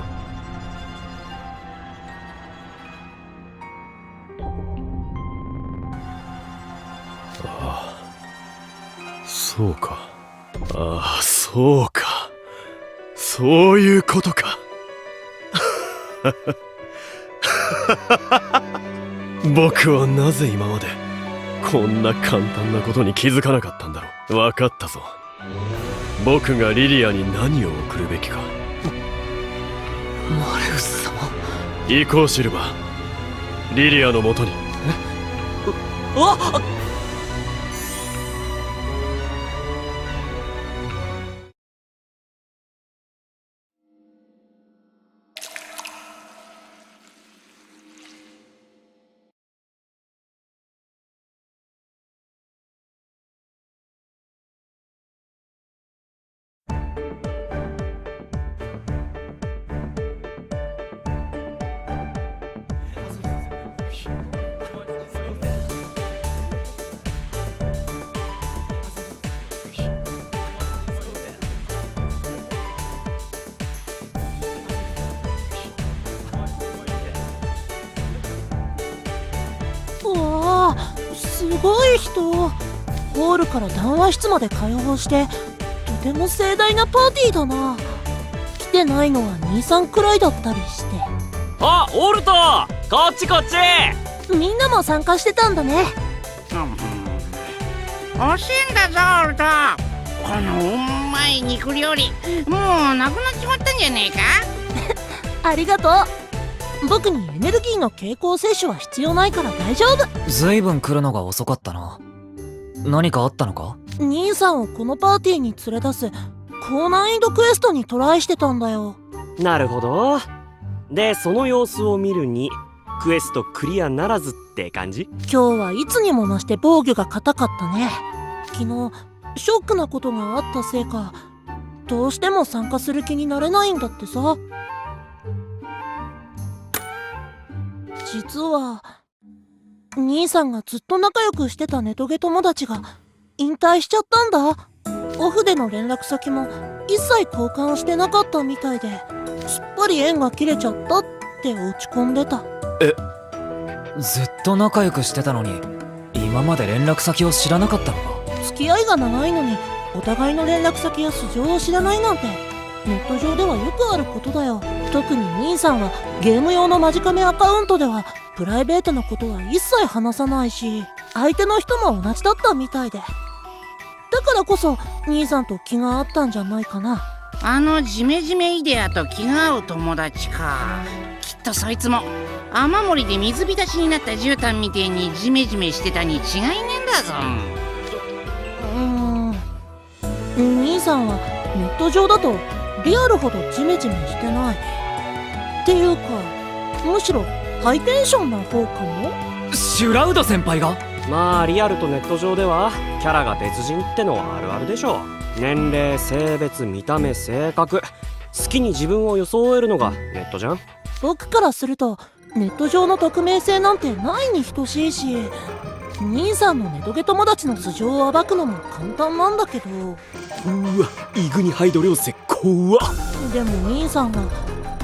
S2: ああ、そうか。ああ、そうか。そういうことか。僕はなぜ今までこんな簡単なことに気づかなかったんだろう。分かったぞ。僕がリリアに何を送るべきか。
S9: マレウス様。
S2: 行こうシルバー。リリアのもとに。
S9: あっ。
S16: うわあ、すごい人。ホールから談話室まで開放してとても盛大なパーティーだな。来てないのは兄さんくらいだったりして。
S12: あ、オルト、こっちこっち。
S16: みんなも参加してたんだね。
S18: 惜しいんだぞオルト。このうまい肉料理もうなくなっちまったんじゃねえか。
S16: ありがとう。僕にエネルギーの経口摂取は必要ないから大丈夫。
S17: ずいぶん来るのが遅かったな。何かあったのか？
S16: 兄さんをこのパーティーに連れ出す高難易度クエストにトライしてたんだよ。
S19: なるほど。でその様子を見るにクエストクリアならずって感じ？
S16: 今日はいつにも増して防御が硬かったね。昨日ショックなことがあったせいかどうしても参加する気になれないんだってさ。実は兄さんがずっと仲良くしてたネトゲ友達が引退しちゃったんだ。オフでの連絡先も一切交換してなかったみたいで、すっぱり縁が切れちゃったって落ち込んでた。
S17: ずっと仲良くしてたのに今まで連絡先を知らなかったのか？
S16: 付き合いが長いのにお互いの連絡先や素性を知らないなんてネット上ではよくあることだよ。特に兄さんはゲーム用のマジカメアカウントではプライベートなことは一切話さないし、相手の人も同じだったみたいで、だからこそ兄さんと気が合ったんじゃないかな。
S18: あのジメジメイデアと気が合う友達か。きっとそいつも雨漏りで水浸しになった絨毯みてえにジメジメしてたに違いねえんだぞ。
S16: 兄さんはネット上だとリアルほどジメジメしてない。っていうかむしろハイテンションな方かも。
S13: シュラウド先輩が？まあリアルとネット上ではキャラが別人ってのはあるあるでしょ。年齢、性別、見た目、性格、好きに自分を装えるのがネットじゃん。
S16: 僕からするとネット上の匿名性なんてないに等しいし、兄さんのネトゲ友達の素性を暴くのも簡単なんだけど。
S13: うわ、イグニハイド両性怖っ。
S16: でも兄さんが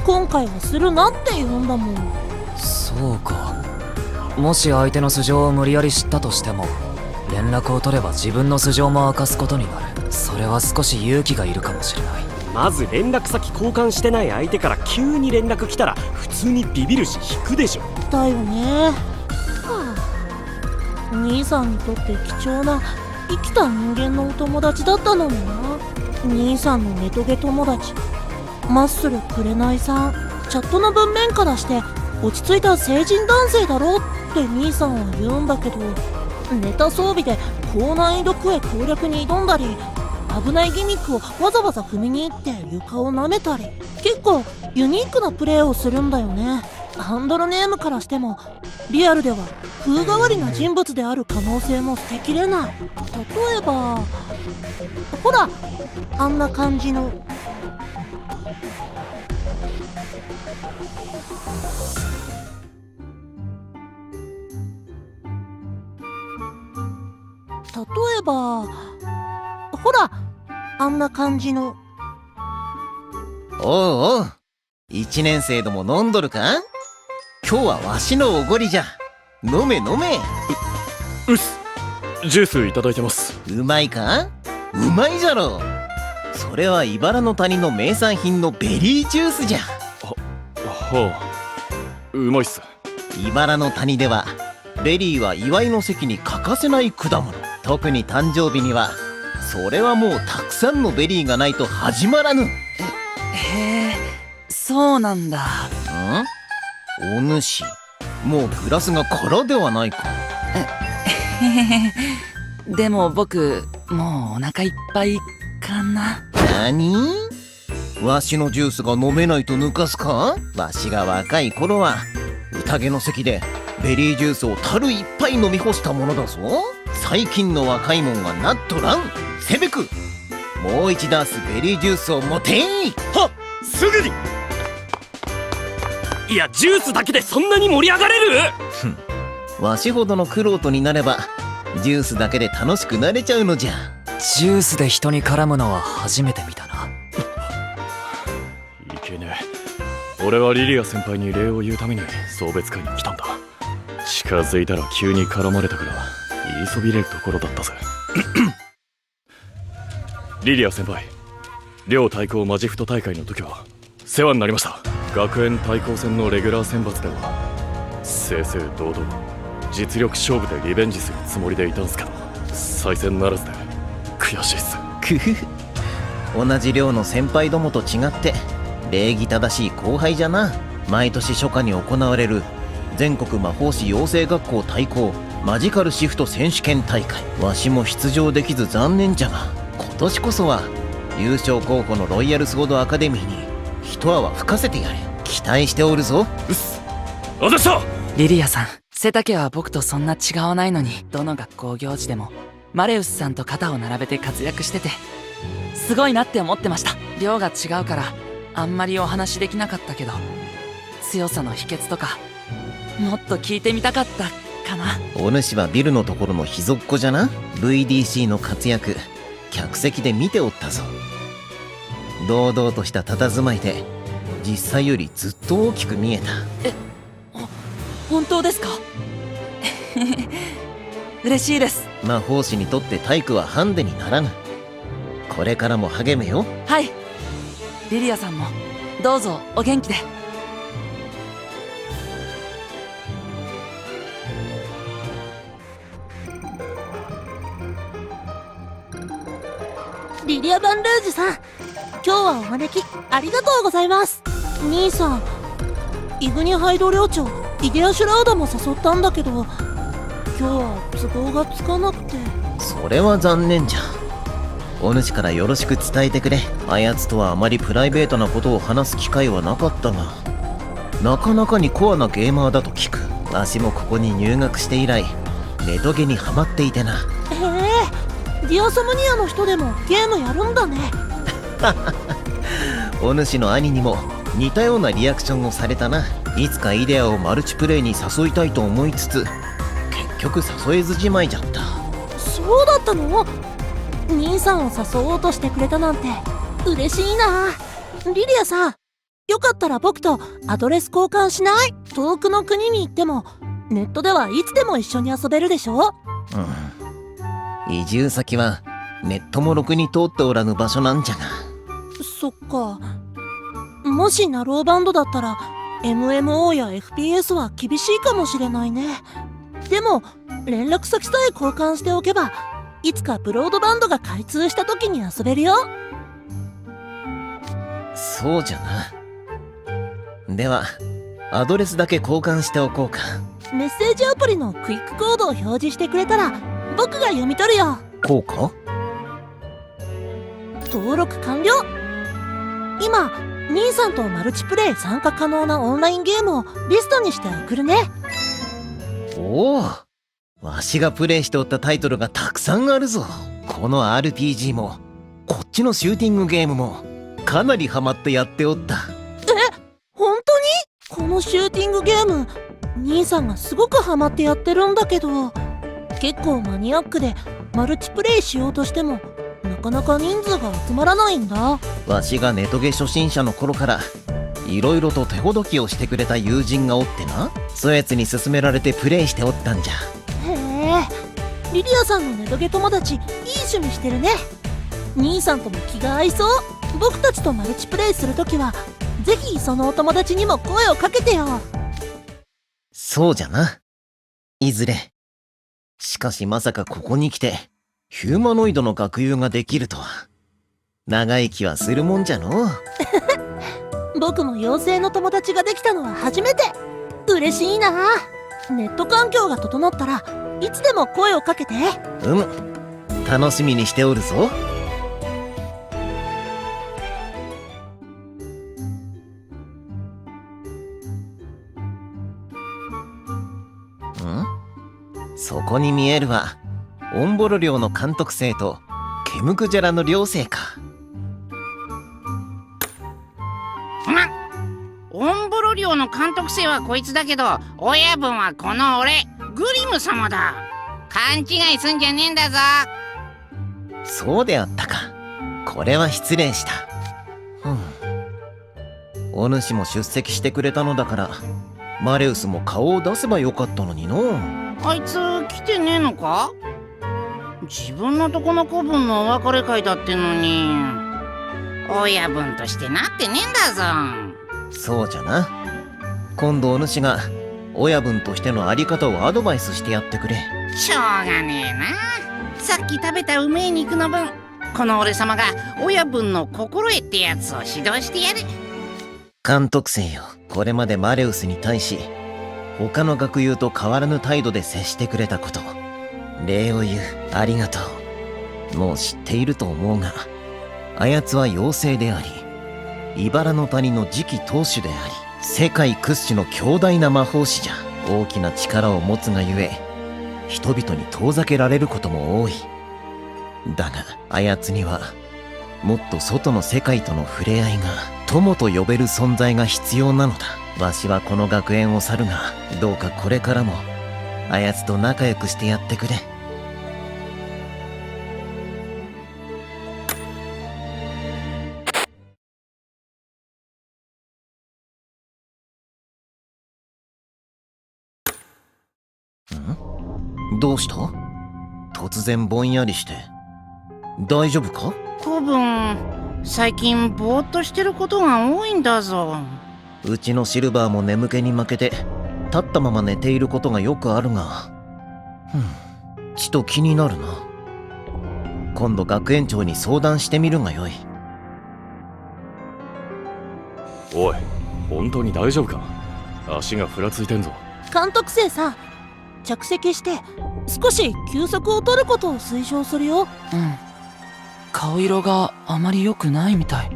S16: 今回はするなって言うんだもん。
S17: そうか。もし相手の素性を無理やり知ったとしても連絡を取れば自分の素性も明かすことになる。それは少し勇気がいるかもしれない。
S19: まず連絡先交換してない相手から急に連絡来たら普通にビビるし引くでしょ。
S16: だよね。兄さんにとって貴重な生きた人間のお友達だったのにな。兄さんのネトゲ友達マッスル紅さん、チャットの文面からして落ち着いた成人男性だろうって兄さんは言うんだけど、ネタ装備で高難易度クエ攻略に挑んだり、危ないギミックをわざわざ踏みに行って床を舐めたり、結構ユニークなプレーをするんだよね。ハンドルネームからしてもリアルでは風変わりな人物である可能性も捨てきれない。例えばほらあんな感じの。例えばほらあんな感じの。
S1: おうおう、1年生ども飲んどるか？今日はわしのおごりじゃ。飲め飲め。
S2: うっす、ジュースいただいてます。
S1: うまいか？うまいじゃろ。それは茨の谷の名産品のベリージュースじゃ。
S2: はあ、うまいっす。
S1: 茨の谷ではベリーは祝いの席に欠かせない果物。特に誕生日にはそれはもうたくさんのベリーがないと始まらぬ。
S3: へえ、そうなんだ。
S1: お主、もうグラスが空ではないか。
S3: へへへ。でも僕もうお腹いっぱいかな。
S1: 何？わしのジュースが飲めないと抜かすか？わしが若い頃は宴の席でベリージュースを樽いっぱい飲み干したものだぞ。最近の若いもんはなっとらん。セベク、もう一ダースベリージュースを持てい。
S19: はっ、すぐに。いや、ジュースだけでそんなに盛り上がれる？
S1: わしほどの玄人になればジュースだけで楽しくなれちゃうのじゃ。
S17: ジュースで人に絡むのは初めて見たな。
S2: いけねえ。俺はリリア先輩に礼を言うために送別会に来たんだ。近づいたら急に絡まれたから言いそびれるところだったぜ。リリア先輩、両対抗マジフト大会の時は世話になりました。学園対抗戦のレギュラー選抜では正々堂々実力勝負でリベンジするつもりでいたんすけど、再戦ならずで悔しいっす。
S1: くふふ、同じ寮の先輩どもと違って礼儀正しい後輩じゃな。毎年初夏に行われる全国魔法師養成学校対抗マジカルシフト選手権大会、わしも出場できず残念じゃが、今年こそは優勝候補のロイヤルソードアカデミーに一泡吹かせてやれ。期待しておるぞ。
S2: うっす、あざした。
S3: リリアさん、背丈は僕とそんな違わないのに、どの学校行事でもマレウスさんと肩を並べて活躍しててすごいなって思ってました。量が違うからあんまりお話できなかったけど、強さの秘訣とかもっと聞いてみたかったかな。
S1: お主はビルのところの秘蔵っ子じゃな。 VDC の活躍客席で見ておったぞ。堂々とした佇まいで実際よりずっと大きく見えた。
S20: 本当ですか？嬉しいです。
S1: 魔法師にとって体育はハンデにならぬ。これからも励めよ。
S20: はい。リリアさんもどうぞお元気で。
S16: リリア・バンルージュさん、今日はお招きありがとうございます。兄さん、イグニハイド寮長イデア・シュラウダも誘ったんだけど、今日は都合がつかなくて。
S1: それは残念じゃ。お主からよろしく伝えてくれ。あやつとはあまりプライベートなことを話す機会はなかったが、なかなかにコアなゲーマーだと聞く。わしもここに入学して以来ネトゲにハマっていてな。
S16: へえ、ディアサムニアの人でもゲームやるんだね。
S1: お主の兄にも似たようなリアクションをされたな。いつかイデアをマルチプレイに誘いたいと思いつつ、結局誘えずじまいじゃった。
S16: そうだったの？兄さんを誘おうとしてくれたなんて嬉しいな。リリアさん、よかったら僕とアドレス交換しない？遠くの国に行ってもネットではいつでも一緒に遊べるでしょ？
S1: 移住先はネットもろくに通っておらぬ場所なんじゃが。
S16: そっか。もしナローバンドだったら MMO や FPS は厳しいかもしれないね。でも連絡先さえ交換しておけば、いつかブロードバンドが開通した時に遊べるよ。
S1: そうじゃな。ではアドレスだけ交換しておこうか。
S16: メッセージアプリのクイックコードを表示してくれたら僕が読み取るよ。
S1: こうか？
S16: 登録完了。今兄さんとマルチプレイ参加可能なオンラインゲームをリストにして送るね。
S1: おお、わしがプレイしておったタイトルがたくさんあるぞ。この RPG もこっちのシューティングゲームもかなりハマってやっておった。
S16: 本当に？このシューティングゲーム兄さんがすごくハマってやってるんだけど、結構マニアックでマルチプレイしようとしてもなかなか人数が集まらないんだ。
S1: わしがネトゲ初心者の頃からいろいろと手ほどきをしてくれた友人がおってな、そやつに勧められてプレイしておったんじゃ。
S16: へえ、リリアさんのネトゲ友達いい趣味してるね。兄さんとも気が合いそう。僕たちとマルチプレイするときはぜひそのお友達にも声をかけてよ。
S1: そうじゃな。いずれ。しかしまさかここに来てヒューマノイドの学友ができるとは。長生きはするもんじゃのう。
S16: 僕も妖精の友達ができたのは初めて。嬉しいな。ネット環境が整ったらいつでも声をかけて。
S1: 楽しみにしておるぞ。そこに見えるはオンボロ寮の監督生とケムクジャラの寮生か。
S18: オンボロ寮の監督生はこいつだけど、親分はこの俺グリム様だ。勘違いすんじゃねえんだぞ。
S1: そうであったか。これは失礼した。お主も出席してくれたのだからマレウスも顔を出せばよかったのにの。
S18: あいつ来てねえのか？自分のとこの子分のお別れ会だってのに親分としてなってねえんだぞ。
S1: そうじゃな。今度お主が親分としてのあり方をアドバイスしてやってくれ。
S18: しょうがねえな。さっき食べたうめえ肉の分、この俺様が親分の心得ってやつを指導してやる。
S1: 監督生よ、これまでマレウスに対し他の学友と変わらぬ態度で接してくれたこと、礼を言う。ありがとう。もう知っていると思うが、あやつは妖精であり、茨の谷の次期当主であり、世界屈指の強大な魔法師じゃ。大きな力を持つがゆえ、人々に遠ざけられることも多い。だが、あやつにはもっと外の世界との触れ合いが、友と呼べる存在が必要なのだ。わしはこの学園を去るが、どうかこれからもあやつと仲良くしてやってくれ。どうした？突然ぼんやりして。大丈夫か？
S18: 多分最近ぼーっとしてることが多いんだぞ。
S1: うちのシルバーも眠気に負けて立ったまま寝ていることがよくあるが、ちと気になるな。今度学園長に相談してみるがよい。
S6: おい、本当に大丈夫か？足がふらついてんぞ。
S16: 監督生さん、着席して少し休息を取ることを推奨するよ。
S20: 顔色があまり良くないみたい。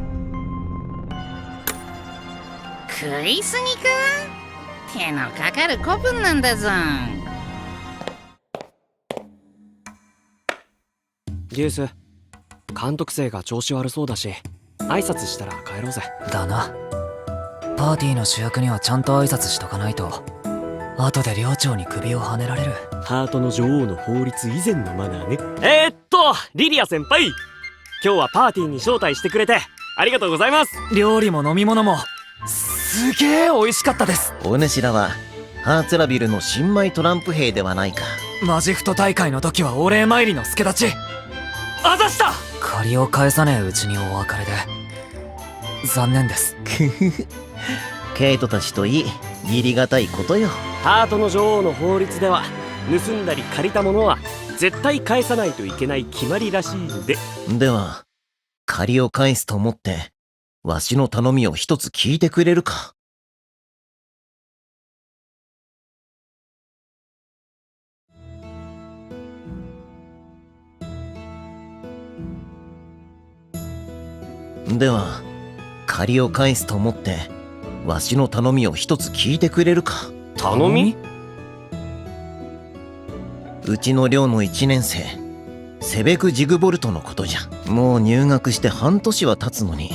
S18: 食いすぎか？手のかかる子分なんだぞ。
S19: デュース、監督生が調子悪そうだし、挨拶したら帰ろうぜ。
S17: だな。パーティーの主役にはちゃんと挨拶しとかないと後で寮長に首をはねられる。
S19: ハートの女王の法律以前のマナーね。リリア先輩、今日はパーティーに招待してくれてありがとうございます。
S17: 料理も飲み物もすげえ美味しかったです。
S1: お主らはハーツラビルの新米トランプ兵ではないか。
S17: マジフト大会の時はお礼参りの助立ちあざした。借りを返さねえうちにお別れで残念です。
S1: ケイトたちといい義理がたいことよ。
S19: ハートの女王の法律では盗んだり借りたものは絶対返さないといけない決まりらしいので。
S1: では借りを返すと思ってわしの頼みを一つ聞いてくれるか？では借りを返すと思ってわしの頼みを一つ聞いてくれるか？
S19: 頼み？
S1: うちの寮の1年生セベク・ジグボルトのことじゃ。もう入学して半年は経つのに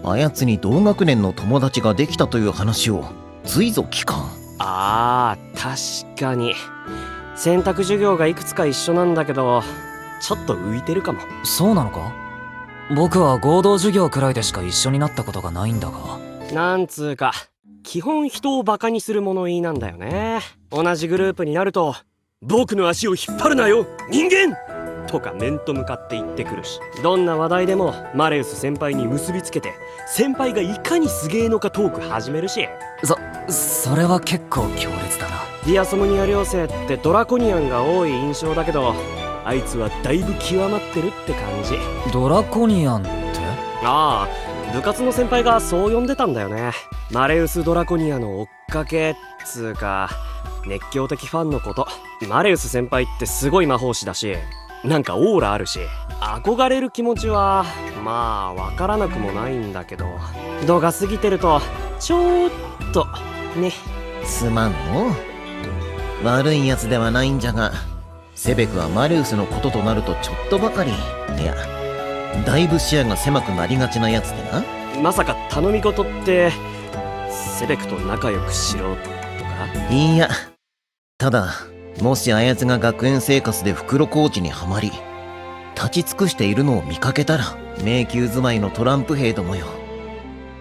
S1: あやつに同学年の友達ができたという話をついぞ聞かん。
S19: 確かに選択授業がいくつか一緒なんだけどちょっと浮いてるかも。
S17: そうなのか？僕は合同授業くらいでしか一緒になったことがないんだが。
S19: なんつうか基本人をバカにする物言いなんだよね。同じグループになると僕の足を引っ張るなよ人間とか面と向かって言ってくるし、どんな話題でもマレウス先輩に結びつけて先輩がいかにすげえのかトーク始めるし。
S17: それは結構強烈だな。
S19: ディアソムニア寮生ってドラコニアンが多い印象だけどあいつはだいぶ極まってるって感じ。
S17: ドラコニアンって？
S19: 部活の先輩がそう呼んでたんだよね。マレウス・ドラコニアの追っかけっつうか熱狂的ファンのこと。マレウス先輩ってすごい魔法師だしなんかオーラあるし憧れる気持ちはまあわからなくもないんだけど度が過ぎてるとちょっとね。
S1: すまんの。悪いやつではないんじゃがセベクはマレウスのこととなるとちょっとばかりいやだいぶ視野が狭くなりがちなやつでな。
S19: まさか頼み事ってセベクと仲良くしろとか？
S1: いや、ただもしあやつが学園生活で袋小路にはまり立ち尽くしているのを見かけたら迷宮住まいのトランプ兵どもよ、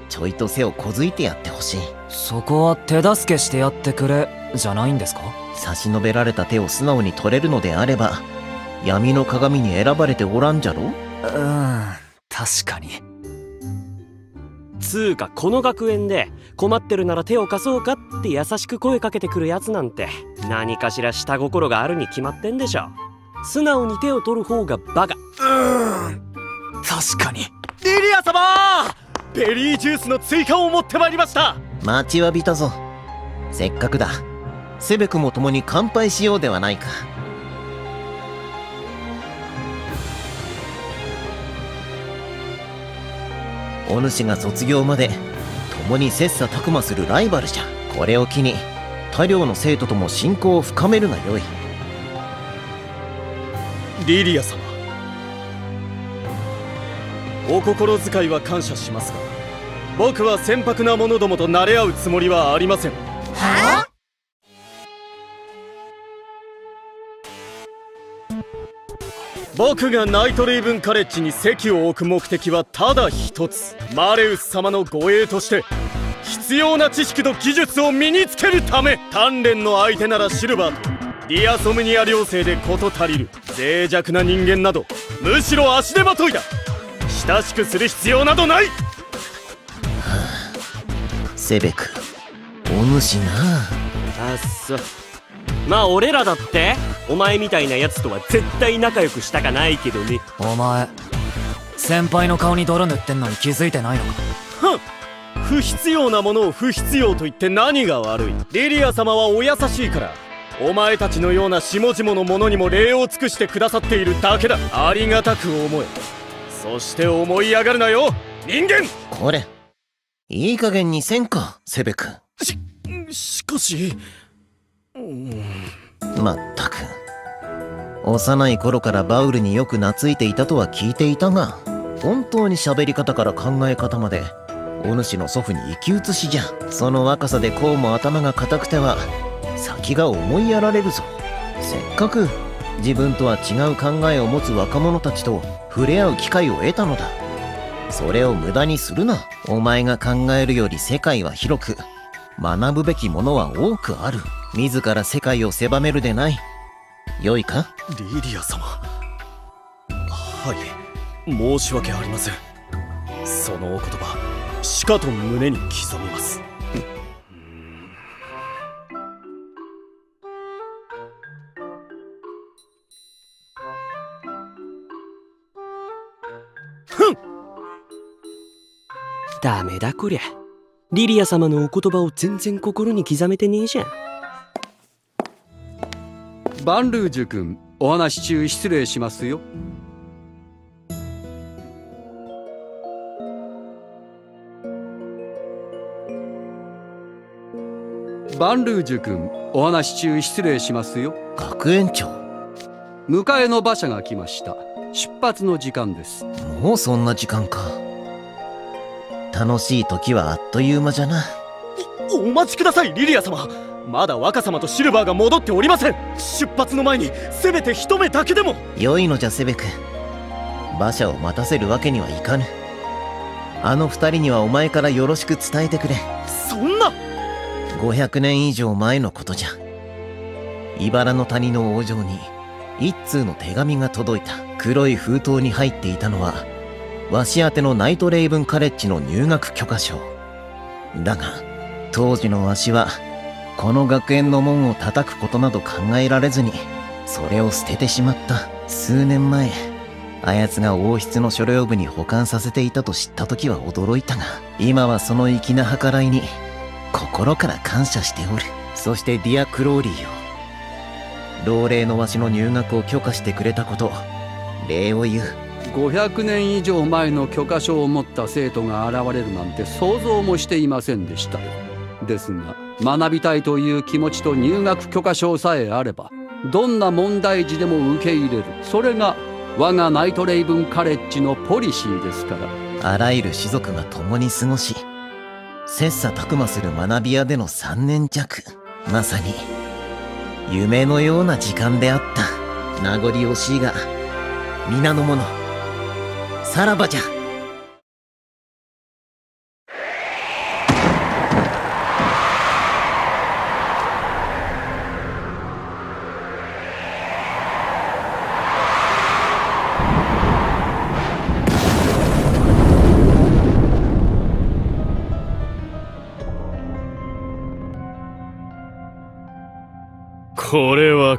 S1: ちょいと背をこづいてやってほしい。
S17: そこは手助けしてやってくれじゃないんですか？
S1: 差し伸べられた手を素直に取れるのであれば闇の鏡に選ばれておらんじゃろ。
S17: 確かに。
S19: つうかこの学園で困ってるなら手を貸そうかって優しく声かけてくるやつなんて何かしら下心があるに決まってんでしょ。素直に手を取る方がバカ。
S17: 確かに。
S8: リリア様、ベリージュースの追加を持ってまいりました。
S1: 待ちわびたぞ。せっかくだ、セベクも共に乾杯しようではないか。お主が卒業まで共に切磋琢磨するライバルじゃ。これを機に他寮の生徒とも親交を深めるがよい。
S8: リリア様、お心遣いは感謝しますが僕は船舶な者どもと慣れ合うつもりはありません。
S18: はあ？
S8: 僕がナイトレイブンカレッジに席を置く目的はただ一つ。マレウス様の護衛として必要な知識と技術を身につけるため。鍛錬の相手ならシルバーとディアソムニア寮生で事足りる脆弱な人間などむしろ足手まといだ。親しくする必要などない。
S1: セベク、お主な。
S19: あっそ。まあ俺らだってお前みたいなやつとは絶対仲良くしたかないけどね。
S17: お前先輩の顔に泥塗ってんのに気づいてないのか。
S8: ふん、不必要なものを不必要と言って何が悪い。リリア様はお優しいからお前たちのような下々の者にも礼を尽くしてくださっているだけだ。ありがたく思え。そして思い上がるなよ人間。
S1: これいい加減にせんかセベク。
S8: しかし
S1: まったく幼い頃からバウルによく懐いていたとは聞いていたが、本当に喋り方から考え方までお主の祖父に生き写しじゃ。その若さでこうも頭が固くては先が思いやられるぞ。せっかく自分とは違う考えを持つ若者たちと触れ合う機会を得たのだ。それを無駄にするな。お前が考えるより世界は広く、学ぶべきものは多くある。自ら世界を狭めるでない。よいか。
S8: リリア様。はい、申し訳ありません。そのお言葉しかと胸に刻みます。
S19: ダメだこりゃ。リリア様のお言葉を全然心に刻めてねえじゃん。
S21: バンルージュ君、お話し中失礼しますよ。バンルージュ君、お話し中失礼しますよ。
S1: 学園長。
S21: 迎えの馬車が来ました。出発の時間です。
S1: もうそんな時間か。楽しい時はあっという間じゃな。
S8: お待ちくださいリリア様。まだ若様とシルバーが戻っておりません。出発の前にせめて一目だけでも。
S1: 良いのじゃセベク。馬車を待たせるわけにはいかぬ。あの二人にはお前からよろしく伝えてくれ。
S8: そんな
S1: 500年以上前のことじゃ。茨の谷の王城に一通の手紙が届いた。黒い封筒に入っていたのはわし宛てのナイトレイブンカレッジの入学許可証だが、当時のわしはこの学園の門を叩くことなど考えられずにそれを捨ててしまった。数年前あやつが王室の書陵部に保管させていたと知った時は驚いたが、今はその粋な計らいに心から感謝しておる。そしてディア・クローリーよ、老齢のわしの入学を許可してくれたこと、礼を言う。
S21: 500年以上前の許可証を持った生徒が現れるなんて想像もしていませんでしたよ。ですが学びたいという気持ちと入学許可証さえあればどんな問題児でも受け入れる。それが我がナイトレイブンカレッジのポリシーですから。
S1: あらゆる種族が共に過ごし切磋琢磨する学び屋での3年弱、まさに夢のような時間であった。名残惜しいが皆の者さらばじゃ。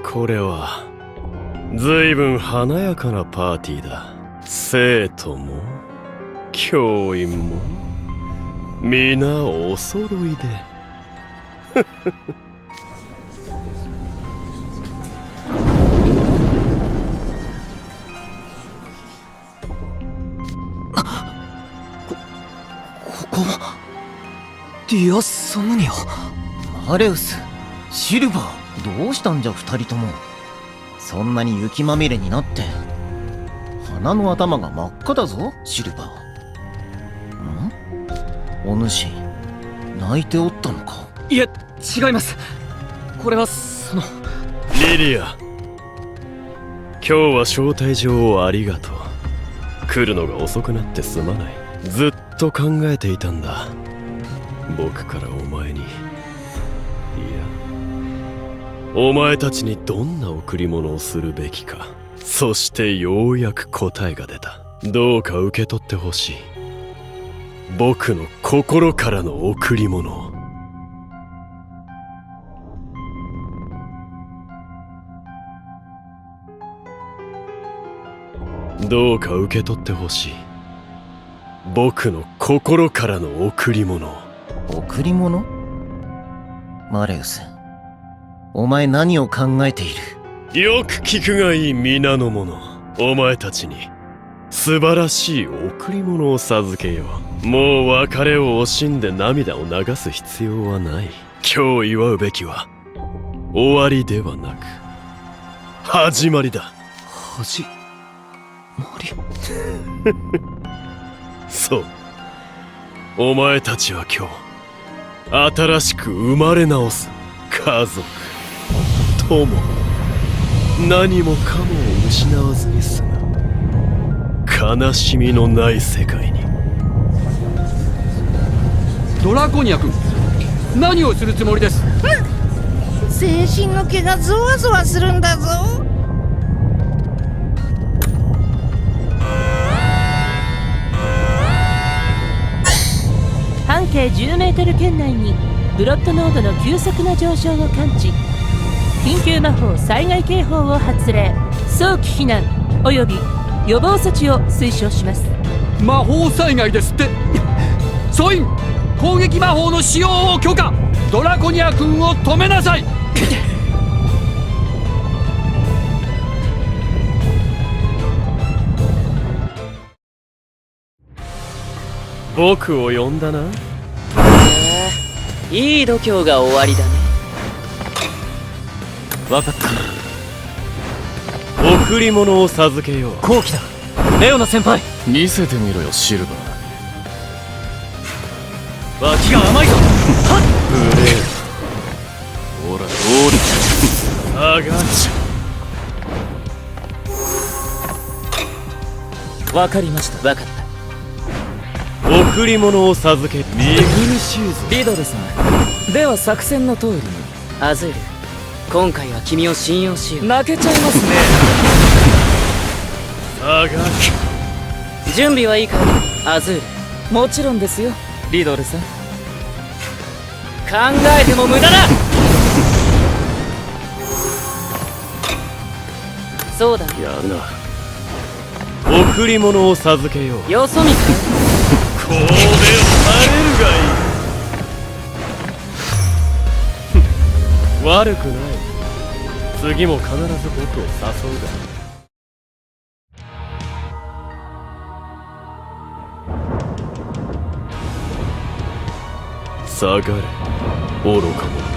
S2: これはずいぶん華やかなパーティーだ。生徒も教員も皆お揃いで
S17: ここはディア・ソムニア。
S1: マレウス、シルバー、どうしたんじゃ二人とも。そんなに雪まみれになって。鼻の頭が真っ赤だぞシルバー。お主泣いておったのか。
S9: いえ違います。これはその
S2: リリア、今日は招待状をありがとう。来るのが遅くなってすまない。ずっと考えていたんだ。僕からお前に、いやお前たちにどんな贈り物をするべきか。そしてようやく答えが出た。どうか受け取ってほしい。僕の心からの贈り物を。どうか受け取ってほしい。僕の心からの贈り物を。
S1: 贈り物？マレウス、お前何を考えている？
S2: よく聞くがいい皆の者。お前たちに素晴らしい贈り物を授けよう。もう別れを惜しんで涙を流す必要はない。今日祝うべきは終わりではなく始まりだ。
S9: 始まり
S2: そう、お前たちは今日新しく生まれ直す。家族、友、何もかもを失わずに済む悲しみのない世界に。
S21: ドラコニア君、何をするつもりです？
S18: 精神の毛がゾワゾワするんだぞ。
S16: 半径10メートル圏内にブロッド濃度の急速な上昇を感知。緊急魔法災害警報を発令。早期避難および予防措置を推奨します。
S21: 魔法災害ですって。総員、攻撃魔法の使用を許可。ドラコニア君を止めなさい。
S2: 僕を呼んだな。
S11: いい度胸が終わりだね。
S2: わかった。贈り物を授けよう。
S9: 好機だ、レオナ先輩。
S6: 見せてみろよシルバー。
S9: 脇が甘いぞ。
S6: ブレード。ほら降り
S2: 下がっち
S15: ゃ。わかりました。
S11: わかった。
S2: 贈り物を授け。見苦しいぞ。
S15: リドルさん、では作戦の通りに。
S11: アズール、今回は君を信用しよう。
S15: 泣けちゃいますね。
S2: 下がっ
S11: 準備はいいか、アズール？
S15: もちろんですよ、リドルさん。
S11: 考えても無駄だ。そうだ。
S2: やるな。贈り物を授けよう。
S11: よそ見か。
S2: これをされるがいい。悪くない。次も必ず僕を誘うだ。下がれ、愚か者。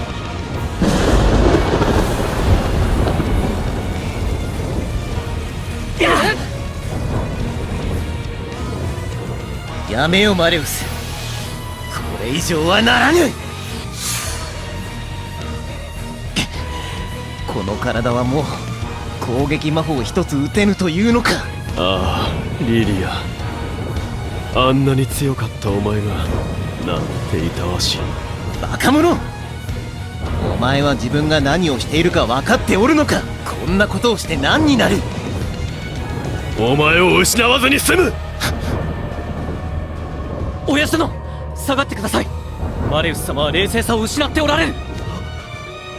S1: やめよマレウス、これ以上はならぬ。この体はもう攻撃魔法一つ打てぬというのか。
S2: ああ、リリア、あんなに強かったお前がなんていたわしい。
S1: バカ者、お前は自分が何をしているか分かっておるのか。こんなことをして何になる。
S2: お前を失わずに済む。
S9: 親父殿、下がってください。マレウス様は冷静さを失っておられる。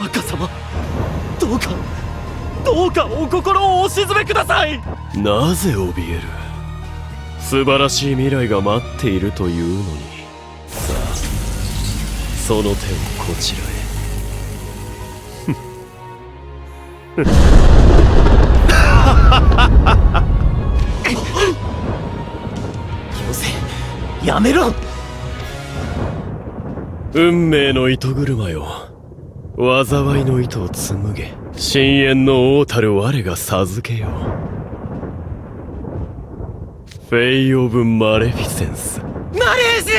S9: 赤様、どうかお心をお鎮めください。
S2: なぜ怯える。素晴らしい未来が待っているというのに。さあ、その手をこちらへ。
S1: よせ、やめろ。
S2: 運命の糸車よ、災いの糸を紡げ。深淵の王たる我が授けよう。フェイ・オブ・マレフィセンス。
S1: マレウス！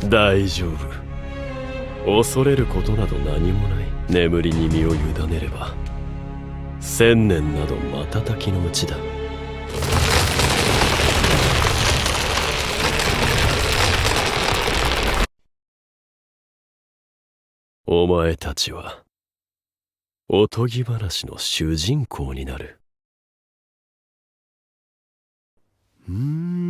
S2: 大丈夫。恐れることなど何もない。眠りに身を委ねれば千年など瞬きのうちだ。お前たちはおとぎ話の主人公になる。
S14: うーん